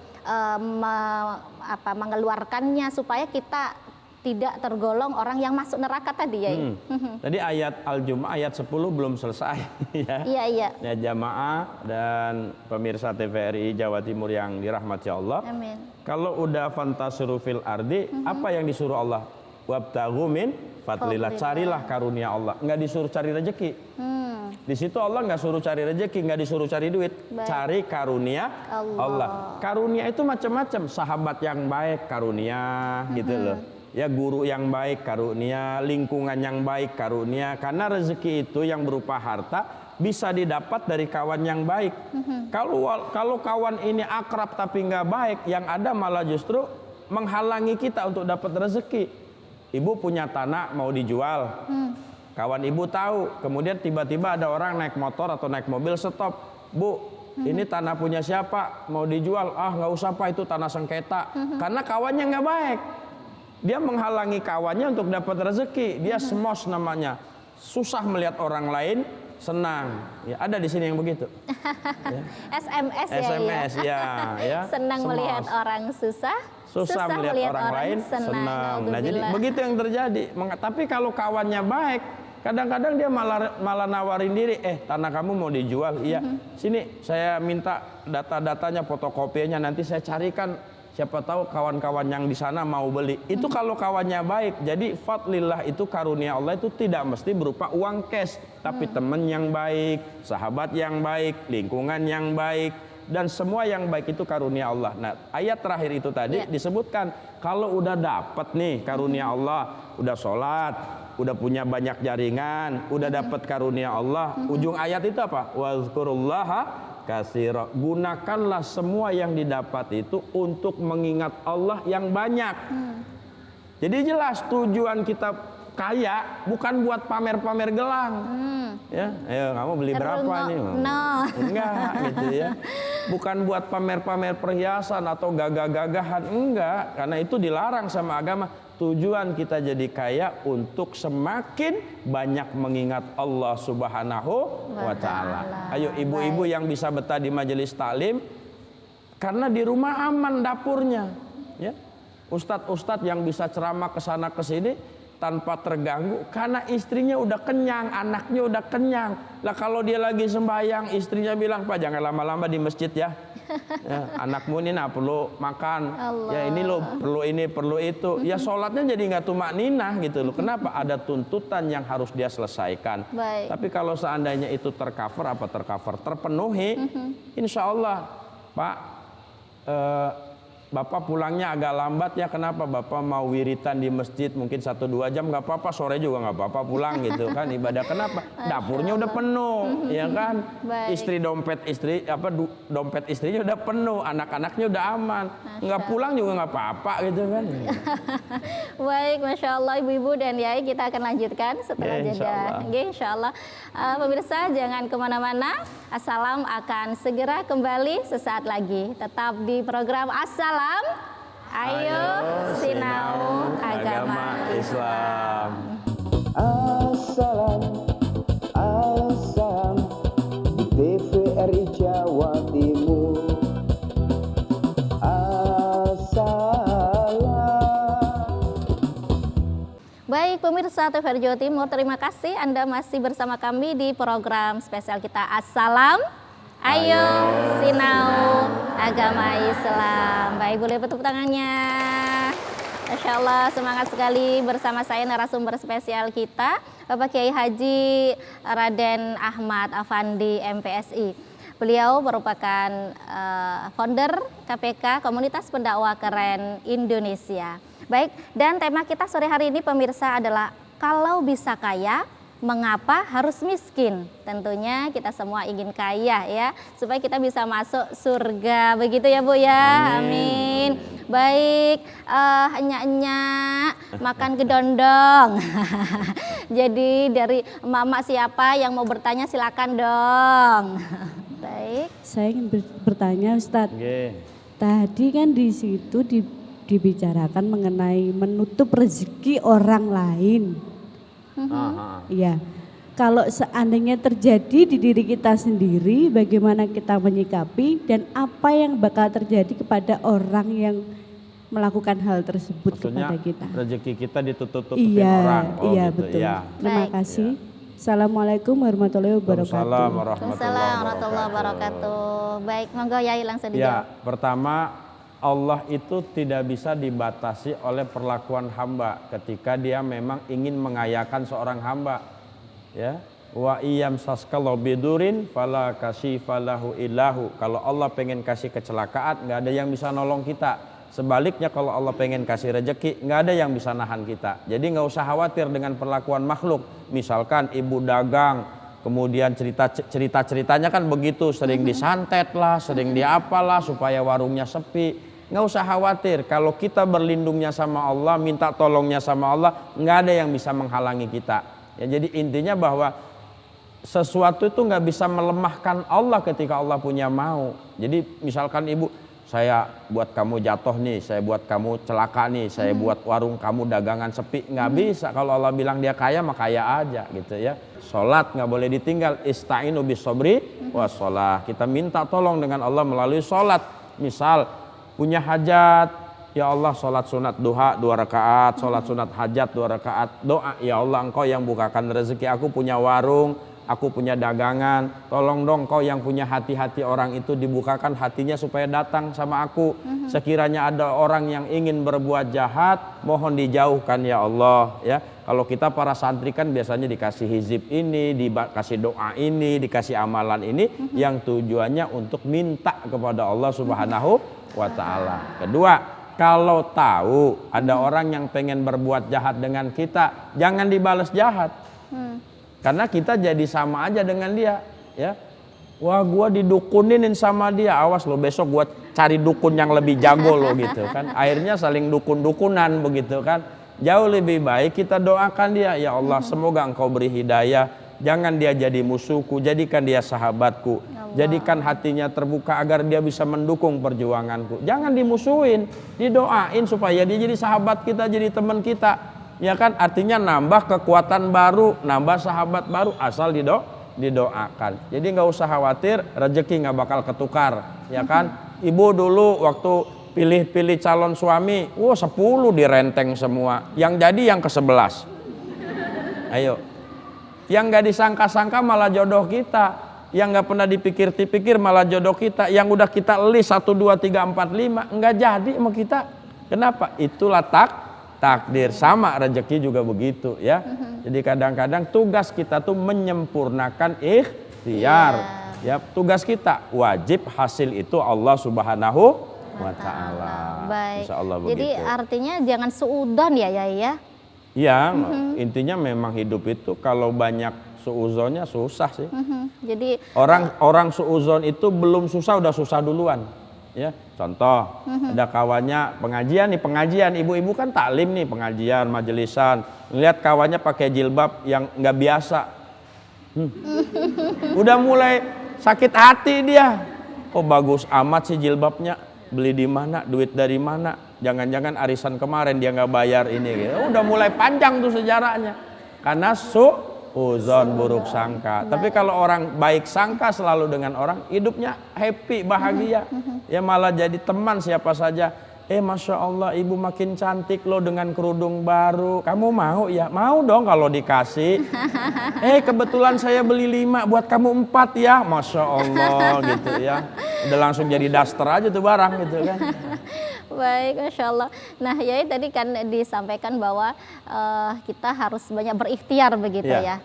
mengeluarkannya supaya kita tidak tergolong orang yang masuk neraka tadi ya. Tadi ayat Al-Jumu'ah ayat 10 belum selesai ya. Iya. Ya jamaah dan pemirsa TVRI Jawa Timur yang dirahmati Allah. Amin. Kalau udah fantasiru fil ardi, apa yang disuruh Allah? Wabtaghu min fadlillah, carilah karunia Allah. Nggak disuruh cari rezeki. Di situ Allah nggak suruh cari rezeki, nggak disuruh cari duit. Baik. Cari karunia Allah. Karunia itu macam-macam. Sahabat yang baik karunia gitu loh. Ya guru yang baik karunia, lingkungan yang baik karunia. Karena rezeki itu yang berupa harta bisa didapat dari kawan yang baik. Kalau kawan ini akrab tapi nggak baik, yang ada malah justru menghalangi kita untuk dapat rezeki. Ibu punya tanah mau dijual, kawan ibu tahu, kemudian tiba-tiba ada orang naik motor atau naik mobil stop, Bu, ini tanah punya siapa? Mau dijual? Ah nggak usah Pak, itu tanah sengketa. Karena kawannya nggak baik. Dia menghalangi kawannya untuk dapat rezeki. Dia semos namanya. Susah melihat orang lain senang. Ya, ada di sini yang begitu. Ya. SMS ya. Senang semos. Melihat orang susah. Susah melihat orang lain senang. Nah, jadi begitu yang terjadi. Tapi kalau kawannya baik, kadang-kadang dia malah nawarin diri, tanah kamu mau dijual? Iya. Sini saya minta data-datanya, fotokopinya, nanti saya carikan. Siapa tahu kawan-kawan yang di sana mau beli. Itu kalau kawannya baik. Jadi fadlillah itu karunia Allah itu tidak mesti berupa uang cash, tapi teman yang baik, sahabat yang baik, lingkungan yang baik, dan semua yang baik itu karunia Allah. Nah, ayat terakhir itu tadi disebutkan kalau udah dapat nih karunia Allah, udah sholat, udah punya banyak jaringan, udah dapat karunia Allah. Ujung ayat itu apa? Wazkurullaha katsira. Gunakanlah semua yang didapat itu untuk mengingat Allah yang banyak. Jadi jelas tujuan kita kaya bukan buat pamer-pamer gelang. Ya, ayo kamu beli berapa nih? Enggak gitu ya. Bukan buat pamer-pamer perhiasan atau gagah-gagahan, enggak, karena itu dilarang sama agama. Tujuan kita jadi kaya untuk semakin banyak mengingat Allah Subhanahu wa taala. Ayo ibu-ibu yang bisa betah di majelis taklim, karena di rumah aman dapurnya, ya. Ustadz-ustadz yang bisa ceramah ke sana ke sini tanpa terganggu karena istrinya udah kenyang, anaknya udah kenyang. Lah kalau dia lagi sembahyang, istrinya bilang, "Pak, jangan lama-lama di masjid ya. Ya, anakmu ini perlu makan. Ya ini lo perlu ini, perlu itu." Ya sholatnya jadi nggak tumakninah gitu loh. Kenapa? Ada tuntutan yang harus dia selesaikan. Baik. Tapi kalau seandainya itu terpenuhi, insya Allah, Pak, Bapak pulangnya agak lambat ya, kenapa? Bapak mau wiritan di masjid mungkin 1-2 jam, nggak apa-apa, sore juga nggak apa-apa pulang gitu kan, ibadah. Kenapa? Dapurnya udah penuh, ya kan? Istri dompet istrinya udah penuh, anak-anaknya udah aman, nggak pulang juga nggak apa-apa gitu kan. Baik, Masya Allah ibu-ibu dan yai, kita akan lanjutkan setelah jeda. Insya Allah. Pemirsa jangan kemana-mana, Assalam akan segera kembali sesaat lagi. Tetap di program Assalam. Ayo sinau agama Islam. Assalam, assalam di TVRI Jawa Timur. Baik pemirsa TVRI Jawa Timur, terima kasih Anda masih bersama kami di program spesial kita Assalam. Ayo sinau agama Islam. Baik, boleh tepuk tangannya. Masya Allah, semangat sekali bersama saya narasumber spesial kita, Bapak Kiai Haji Raden Ahmad Afandi MPSI. Beliau merupakan founder KPK Komunitas Pendakwah Keren Indonesia. Baik, dan tema kita sore hari ini pemirsa adalah kalau bisa kaya, mengapa harus miskin? Tentunya kita semua ingin kaya ya, supaya kita bisa masuk surga. Begitu ya Bu ya, amin. Baik, enyak-enyak makan gedondong. Jadi dari emak-emak siapa yang mau bertanya silakan dong. Baik. Saya ingin bertanya Ustadz, Nggih. tadi kan di situ dibicarakan mengenai menutup rezeki orang lain. Aha. Iya. Kalau seandainya terjadi di diri kita sendiri, bagaimana kita menyikapi dan apa yang bakal terjadi kepada orang yang melakukan hal tersebut Maksudnya kepada kita? rezeki kita ditutup-tutupin Iya, orang. Oh, iya gitu. betul. Ya. Terima Baik. kasih. Assalamualaikum warahmatullahi wabarakatuh. Waalaikumsalam Waalaikumsalam warahmatullahi wabarakatuh. Baik, monggo Yai langsung Ya, dijawab. pertama Allah itu tidak bisa dibatasi oleh perlakuan hamba ketika dia memang ingin mengayakan seorang hamba. Ya, wa iyam saskalo bidurin fala kasyifalahu illahu. Kalau Allah pengen kasih kecelakaan, nggak ada yang bisa nolong kita. Sebaliknya kalau Allah pengen kasih rezeki, nggak ada yang bisa nahan kita. Jadi nggak usah khawatir dengan perlakuan makhluk. Misalkan ibu dagang, kemudian cerita-ceritanya kan begitu, sering disantet lah, sering diapalah supaya warungnya sepi. Nggak usah khawatir, kalau kita berlindungnya sama Allah, minta tolongnya sama Allah, nggak ada yang bisa menghalangi kita. Ya, jadi intinya bahwa sesuatu itu nggak bisa melemahkan Allah ketika Allah punya mau. Jadi misalkan ibu, saya buat kamu jatuh nih, saya buat kamu celaka nih, saya buat warung kamu dagangan sepi, nggak bisa. Kalau Allah bilang dia kaya, mah kaya aja gitu ya. Sholat nggak boleh ditinggal, ista'inu bisobri wassalah. Kita minta tolong dengan Allah melalui sholat. Misal punya hajat, ya Allah sholat sunat duha 2 rakaat, sholat sunat hajat 2 rakaat, doa, ya Allah engkau yang bukakan rezeki, aku punya warung, aku punya dagangan, tolong dong kau yang punya hati-hati orang itu dibukakan hatinya supaya datang sama aku. Sekiranya ada orang yang ingin berbuat jahat, mohon dijauhkan ya Allah. Ya, kalau kita para santri kan biasanya dikasih hizib ini, dikasih doa ini, dikasih amalan ini, yang tujuannya untuk minta kepada Allah Subhanahu wa Ta'ala. Kedua, kalau tahu ada orang yang pengen berbuat jahat dengan kita, jangan dibalas jahat. Karena kita jadi sama aja dengan dia, ya. Wah, gua didukuninin sama dia, awas lo besok gua cari dukun yang lebih jago lo gitu kan. Akhirnya saling dukun-dukunan begitu kan. Jauh lebih baik kita doakan dia, ya Allah semoga engkau beri hidayah, jangan dia jadi musuhku, jadikan dia sahabatku. Jadikan hatinya terbuka agar dia bisa mendukung perjuanganku. Jangan dimusuhin, didoain supaya dia jadi sahabat kita, jadi teman kita. Ya kan, artinya nambah kekuatan baru, nambah sahabat baru asal didoakan. Jadi nggak usah khawatir, rezeki nggak bakal ketukar, ya kan? Ibu dulu waktu pilih-pilih calon suami, 10 direnteng semua. Yang jadi yang ke-11. Ayo, yang nggak disangka-sangka malah jodoh kita. Yang nggak pernah dipikir-pikir malah jodoh kita. Yang udah kita list 1, 2, 3, 4, 5 nggak jadi sama kita. Kenapa? Itulah takdir. Sama rezeki juga begitu ya. Jadi kadang-kadang tugas kita tuh menyempurnakan ikhtiar. Ya, tugas kita wajib, hasil itu Allah Subhanahu wa Ta'ala. Baik. Insya Allah Jadi begitu. artinya jangan suudon ya Yai ya. Iya, intinya memang hidup itu kalau banyak suuzonnya susah sih. Jadi Orang suuzon itu belum susah udah susah duluan. Ya, contoh ada kawannya pengajian, ibu-ibu kan taklim nih, pengajian, majelisan, ngeliat kawannya pakai jilbab yang nggak biasa, udah mulai sakit hati dia. Kok bagus amat sih jilbabnya, beli di mana, duit dari mana, jangan-jangan arisan kemarin dia nggak bayar ini gitu. Udah mulai panjang tuh sejarahnya karena uzon, buruk sangka. Tapi kalau orang baik sangka selalu dengan orang, hidupnya happy, bahagia. Ya malah jadi teman siapa saja. Masya Allah ibu makin cantik loh dengan kerudung baru. Kamu mau ya? Mau dong kalau dikasih. Kebetulan saya beli 5, buat kamu 4 ya. Masya Allah gitu ya. Udah langsung jadi daster aja tuh barang gitu kan. baik, Masya Allah. Nah Yai tadi kan disampaikan bahwa kita harus banyak berikhtiar begitu ya.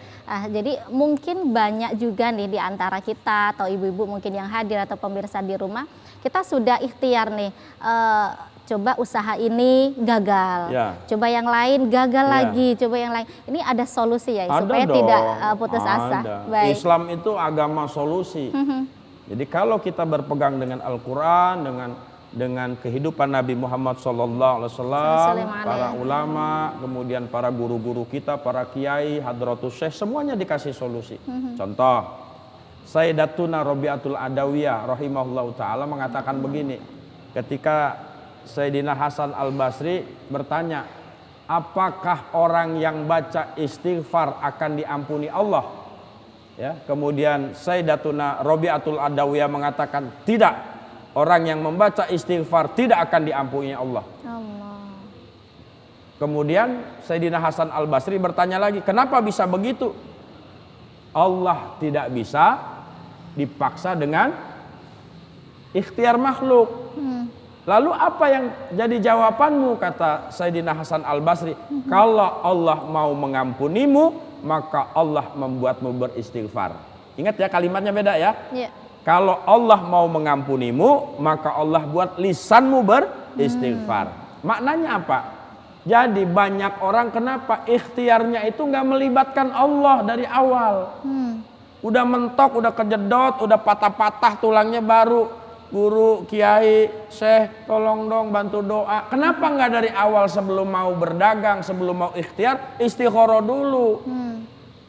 Jadi mungkin banyak juga nih di antara kita atau ibu-ibu mungkin yang hadir atau pemirsa di rumah, kita sudah ikhtiar nih, coba usaha ini gagal, coba yang lain gagal lagi, coba yang lain. Ini ada solusi ya supaya dong, tidak putus asa. Baik. Islam itu agama solusi. Jadi kalau kita berpegang dengan Al-Quran, dengan kehidupan Nabi Muhammad SAW, para ulama, kemudian para guru-guru kita, para kiai, hadratus syekh, semuanya dikasih solusi. Contoh, Sayyidatuna Rabi'atul Adawiyah rahimahullahu ta'ala mengatakan begini. Ketika Sayyidina Hasan Al-Basri bertanya, apakah orang yang baca istighfar akan diampuni Allah? Ya, kemudian Sayyidatuna Rabi'atul Adawiyah mengatakan, tidak. Orang yang membaca istighfar tidak akan diampuni Allah. Kemudian Sayyidina Hasan Al-Basri bertanya lagi, kenapa bisa begitu? Allah tidak bisa dipaksa dengan ikhtiar makhluk. Lalu apa yang jadi jawabanmu, kata Sayyidina Hasan Al-Basri? Kalau Allah mau mengampunimu, maka Allah membuatmu beristighfar. Ingat ya, kalimatnya beda ya. Kalau Allah mau mengampunimu, maka Allah buat lisanmu beristighfar. Maknanya apa? Jadi banyak orang kenapa ikhtiarnya itu nggak melibatkan Allah dari awal. Udah mentok, udah kejedot, udah patah-patah tulangnya, baru guru, kiai, syekh, tolong dong bantu doa. Kenapa nggak dari awal sebelum mau berdagang, sebelum mau ikhtiar, istikharah dulu.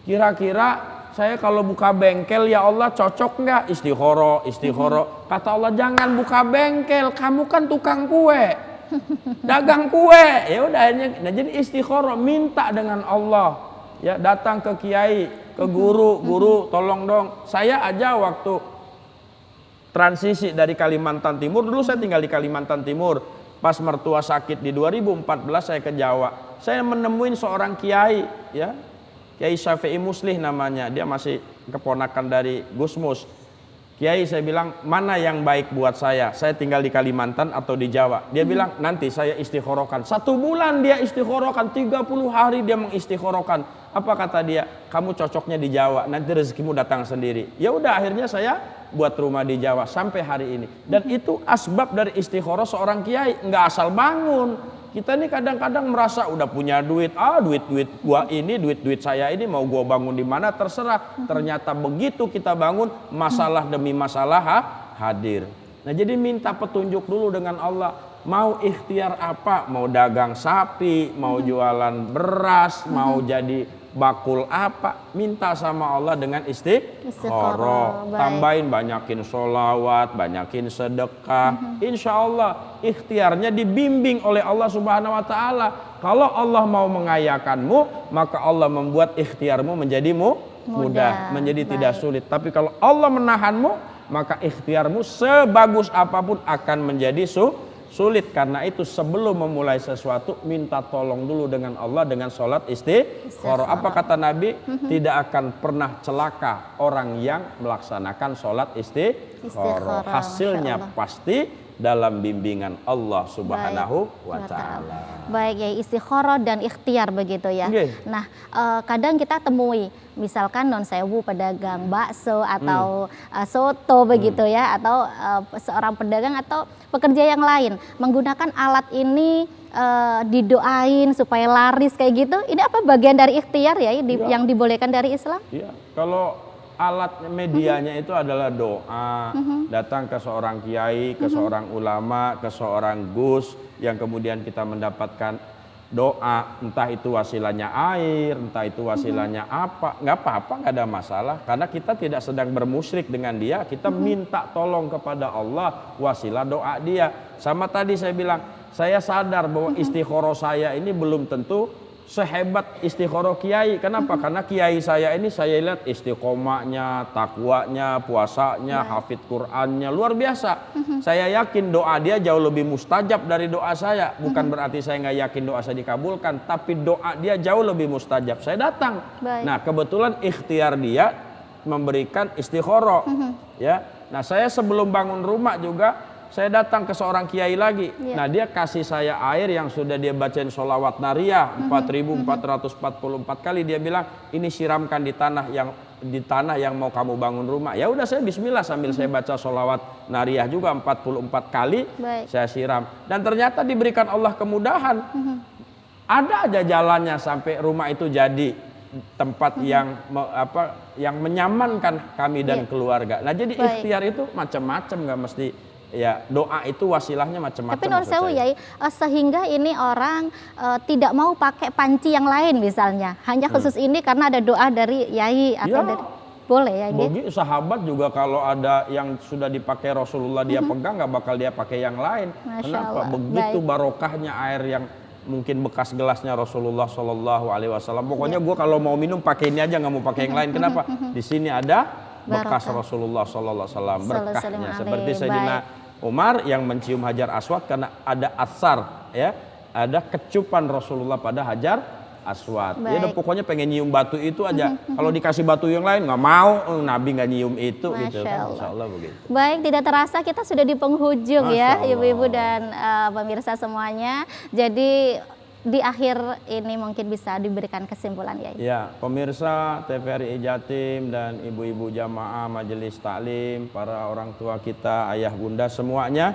Kira-kira saya kalau buka bengkel, ya Allah cocok nggak? Istikharah. Kata Allah, jangan buka bengkel, kamu kan tukang kue. Dagang kue, ya udah akhirnya. Nah, jadi istikharah, minta dengan Allah, ya datang ke kiai, ke guru, tolong dong. Saya aja waktu transisi dari Kalimantan Timur, dulu saya tinggal di Kalimantan Timur. Pas mertua sakit di 2014 saya ke Jawa. Saya menemuin seorang kiai, ya Kiai Syafi'i Muslih namanya, dia masih keponakan dari Gus Mus. Kiai, saya bilang, mana yang baik buat saya tinggal di Kalimantan atau di Jawa? Dia bilang, nanti saya istikharahkan. 1 bulan dia istikharahkan, 30 hari dia mengistikharahkan. Apa kata dia? Kamu cocoknya di Jawa, nanti rezekimu datang sendiri. Ya udah, akhirnya saya buat rumah di Jawa sampai hari ini. Dan itu asbab dari istikharah seorang kiai, nggak asal bangun. Kita ini kadang-kadang merasa udah punya duit, duit gua ini, duit saya ini, mau gua bangun di mana terserah. Ternyata begitu kita bangun, masalah demi masalah hadir. Nah, jadi minta petunjuk dulu dengan Allah. Mau ikhtiar apa? Mau dagang sapi, mau jualan beras, mau jadi bakul apa? Minta sama Allah dengan istikharah. Tambahin, banyakin sholawat, banyakin sedekah. Insya Allah ikhtiarnya dibimbing oleh Allah Subhanahu Wa Taala. Kalau Allah mau mengayakanmu, maka Allah membuat ikhtiarmu menjadi mudah, menjadi tidak sulit. Tapi kalau Allah menahanmu, maka ikhtiarmu sebagus apapun akan menjadi sulit. Karena itu sebelum memulai sesuatu, minta tolong dulu dengan Allah dengan sholat istikharah. Apa kata Nabi? Tidak akan pernah celaka orang yang melaksanakan sholat istikharah. Hasilnya pasti dalam bimbingan Allah Subhanahu wa Ta'ala. Baik ya, istikharah dan ikhtiar begitu ya. Nah, kadang kita temui misalkan non sewu pedagang bakso atau soto begitu ya, atau seorang pedagang atau pekerja yang lain menggunakan alat ini didoain supaya laris kayak gitu. Ini apa bagian dari ikhtiar ya, yang dibolehkan dari Islam? Iya, kalau alat medianya itu adalah doa, datang ke seorang kiai, ke seorang ulama, ke seorang gus, yang kemudian kita mendapatkan doa, entah itu wasilahnya air, entah itu wasilahnya apa, nggak apa-apa, nggak ada masalah, karena kita tidak sedang bermusyrik dengan dia, kita minta tolong kepada Allah, wasilah doa dia. Sama tadi saya bilang, saya sadar bahwa istikharah saya ini belum tentu sehebat istikharah kiai. Kenapa? Karena kiai saya ini saya lihat istiqomahnya, takwanya, puasanya, hafid Qur'annya luar biasa. Saya yakin doa dia jauh lebih mustajab dari doa saya. Bukan berarti saya nggak yakin doa saya dikabulkan, tapi doa dia jauh lebih mustajab. Saya datang. Nah, kebetulan ikhtiar dia memberikan istikharah. Ya. Nah, saya sebelum bangun rumah juga saya datang ke seorang kiai lagi. Nah, dia kasih saya air yang sudah dia bacain sholawat nariyah 4.444 kali. Dia bilang, ini siramkan di tanah yang mau kamu bangun rumah. Ya udah, saya bismillah sambil saya baca sholawat nariyah juga 44 kali. Saya siram. Dan ternyata diberikan Allah kemudahan. Ada aja jalannya sampai rumah itu jadi tempat yang menyamankan kami dan keluarga. Nah, jadi ikhtiar itu macam-macam, nggak mesti. Ya, doa itu wasilahnya macam-macam. Tapi non sewu Yai, sehingga ini orang tidak mau pakai panci yang lain misalnya, hanya khusus ini karena ada doa dari Yai atau dari Boleh ya, Nggih? Bagi sahabat juga kalau ada yang sudah dipakai Rasulullah dia pegang, nggak bakal dia pakai yang lain. Masya Kenapa? Allah. Begitu Baik. barokahnya air yang mungkin bekas gelasnya Rasulullah Shallallahu Alaihi Wasallam. Pokoknya gue kalau mau minum pakai ini aja, nggak mau pakai yang lain. Kenapa? Di sini ada bekas Barokah. Rasulullah Shallallahu Alaihi Wasallam, berkahnya. Sallallahu Seperti alaihi. Sayyidina Umar yang mencium Hajar Aswad karena ada asar, ya, ada kecupan Rasulullah pada Hajar Aswad. Ya udah Baik. pokoknya pengen nyium batu itu aja. Kalau dikasih batu yang lain nggak mau, Nabi nggak nyium itu gitu Masya kan. Allah. Insya Allah begitu. Baik, tidak terasa kita sudah di penghujung Masya ya, Allah. ibu-ibu dan pemirsa semuanya. Jadi di akhir ini mungkin bisa diberikan kesimpulan ya. Ya, pemirsa TVRI Jatim dan ibu-ibu jamaah majelis taklim, para orang tua kita, ayah bunda semuanya,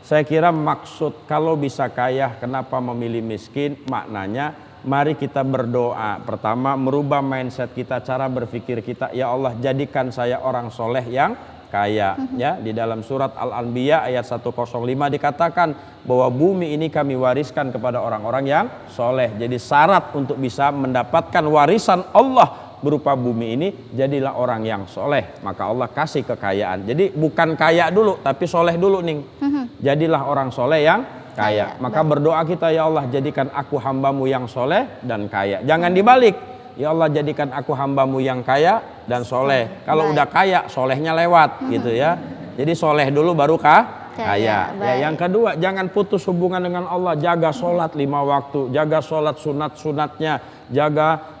saya kira maksud kalau bisa kaya, kenapa memilih miskin? Maknanya mari kita berdoa. Pertama, merubah mindset kita, cara berpikir kita. Ya Allah, jadikan saya orang soleh yang kaya. Ya, di dalam surat Al-Anbiya ayat 105 dikatakan bahwa bumi ini kami wariskan kepada orang-orang yang soleh. Jadi syarat untuk bisa mendapatkan warisan Allah berupa bumi ini, jadilah orang yang soleh. Maka Allah kasih kekayaan. Jadi bukan kaya dulu, tapi soleh dulu nih. Jadilah orang soleh yang kaya. Maka berdoa kita, ya Allah jadikan aku hambamu yang soleh dan kaya. Jangan dibalik. Ya Allah jadikan aku hambamu yang kaya dan soleh. Kalau udah kaya, solehnya lewat gitu ya. Jadi soleh dulu baru kaya. Ya, yang kedua, jangan putus hubungan dengan Allah. Jaga sholat 5 waktu, jaga sholat sunat-sunatnya, jaga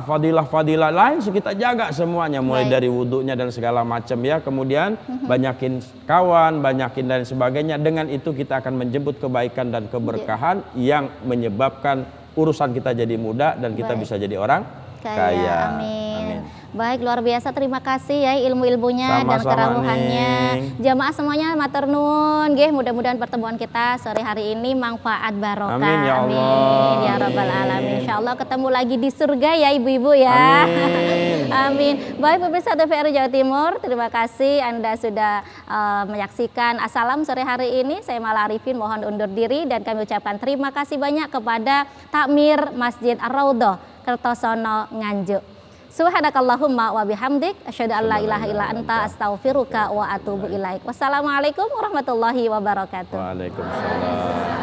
fadilah-fadilah lain kita jaga semuanya, mulai dari wudhunya dan segala macam ya. Kemudian banyakin kawan, banyakin dan sebagainya. Dengan itu kita akan menjemput kebaikan dan keberkahan yang menyebabkan urusan kita jadi mudah dan kita bisa jadi orang kaya. Amin. Baik, luar biasa, terima kasih ya ilmu-ilmunya dan Sama-sama, kerawuhannya. Ning. Jamaah semuanya matur nuwun nggih, mudah-mudahan pertemuan kita sore hari ini manfaat barokah. Amin, ya Allah. Amin, ya rabbal alamin. Insyaallah ketemu lagi di surga ya ibu-ibu ya. Amin. Amin. Baik pemirsa TVRI Jawa Timur, terima kasih Anda sudah menyaksikan Assalam sore hari ini. Saya Mala Arifin mohon undur diri dan kami ucapkan terima kasih banyak kepada Takmir Masjid Ar-Raudhah Kertosono Nganjuk. Subhanakallahumma wa bihamdik asyhadu an la ilaha illa anta astaghfiruka wa atubu ilaik. Wassalamualaikum warahmatullahi wabarakatuh. Waalaikumsalam.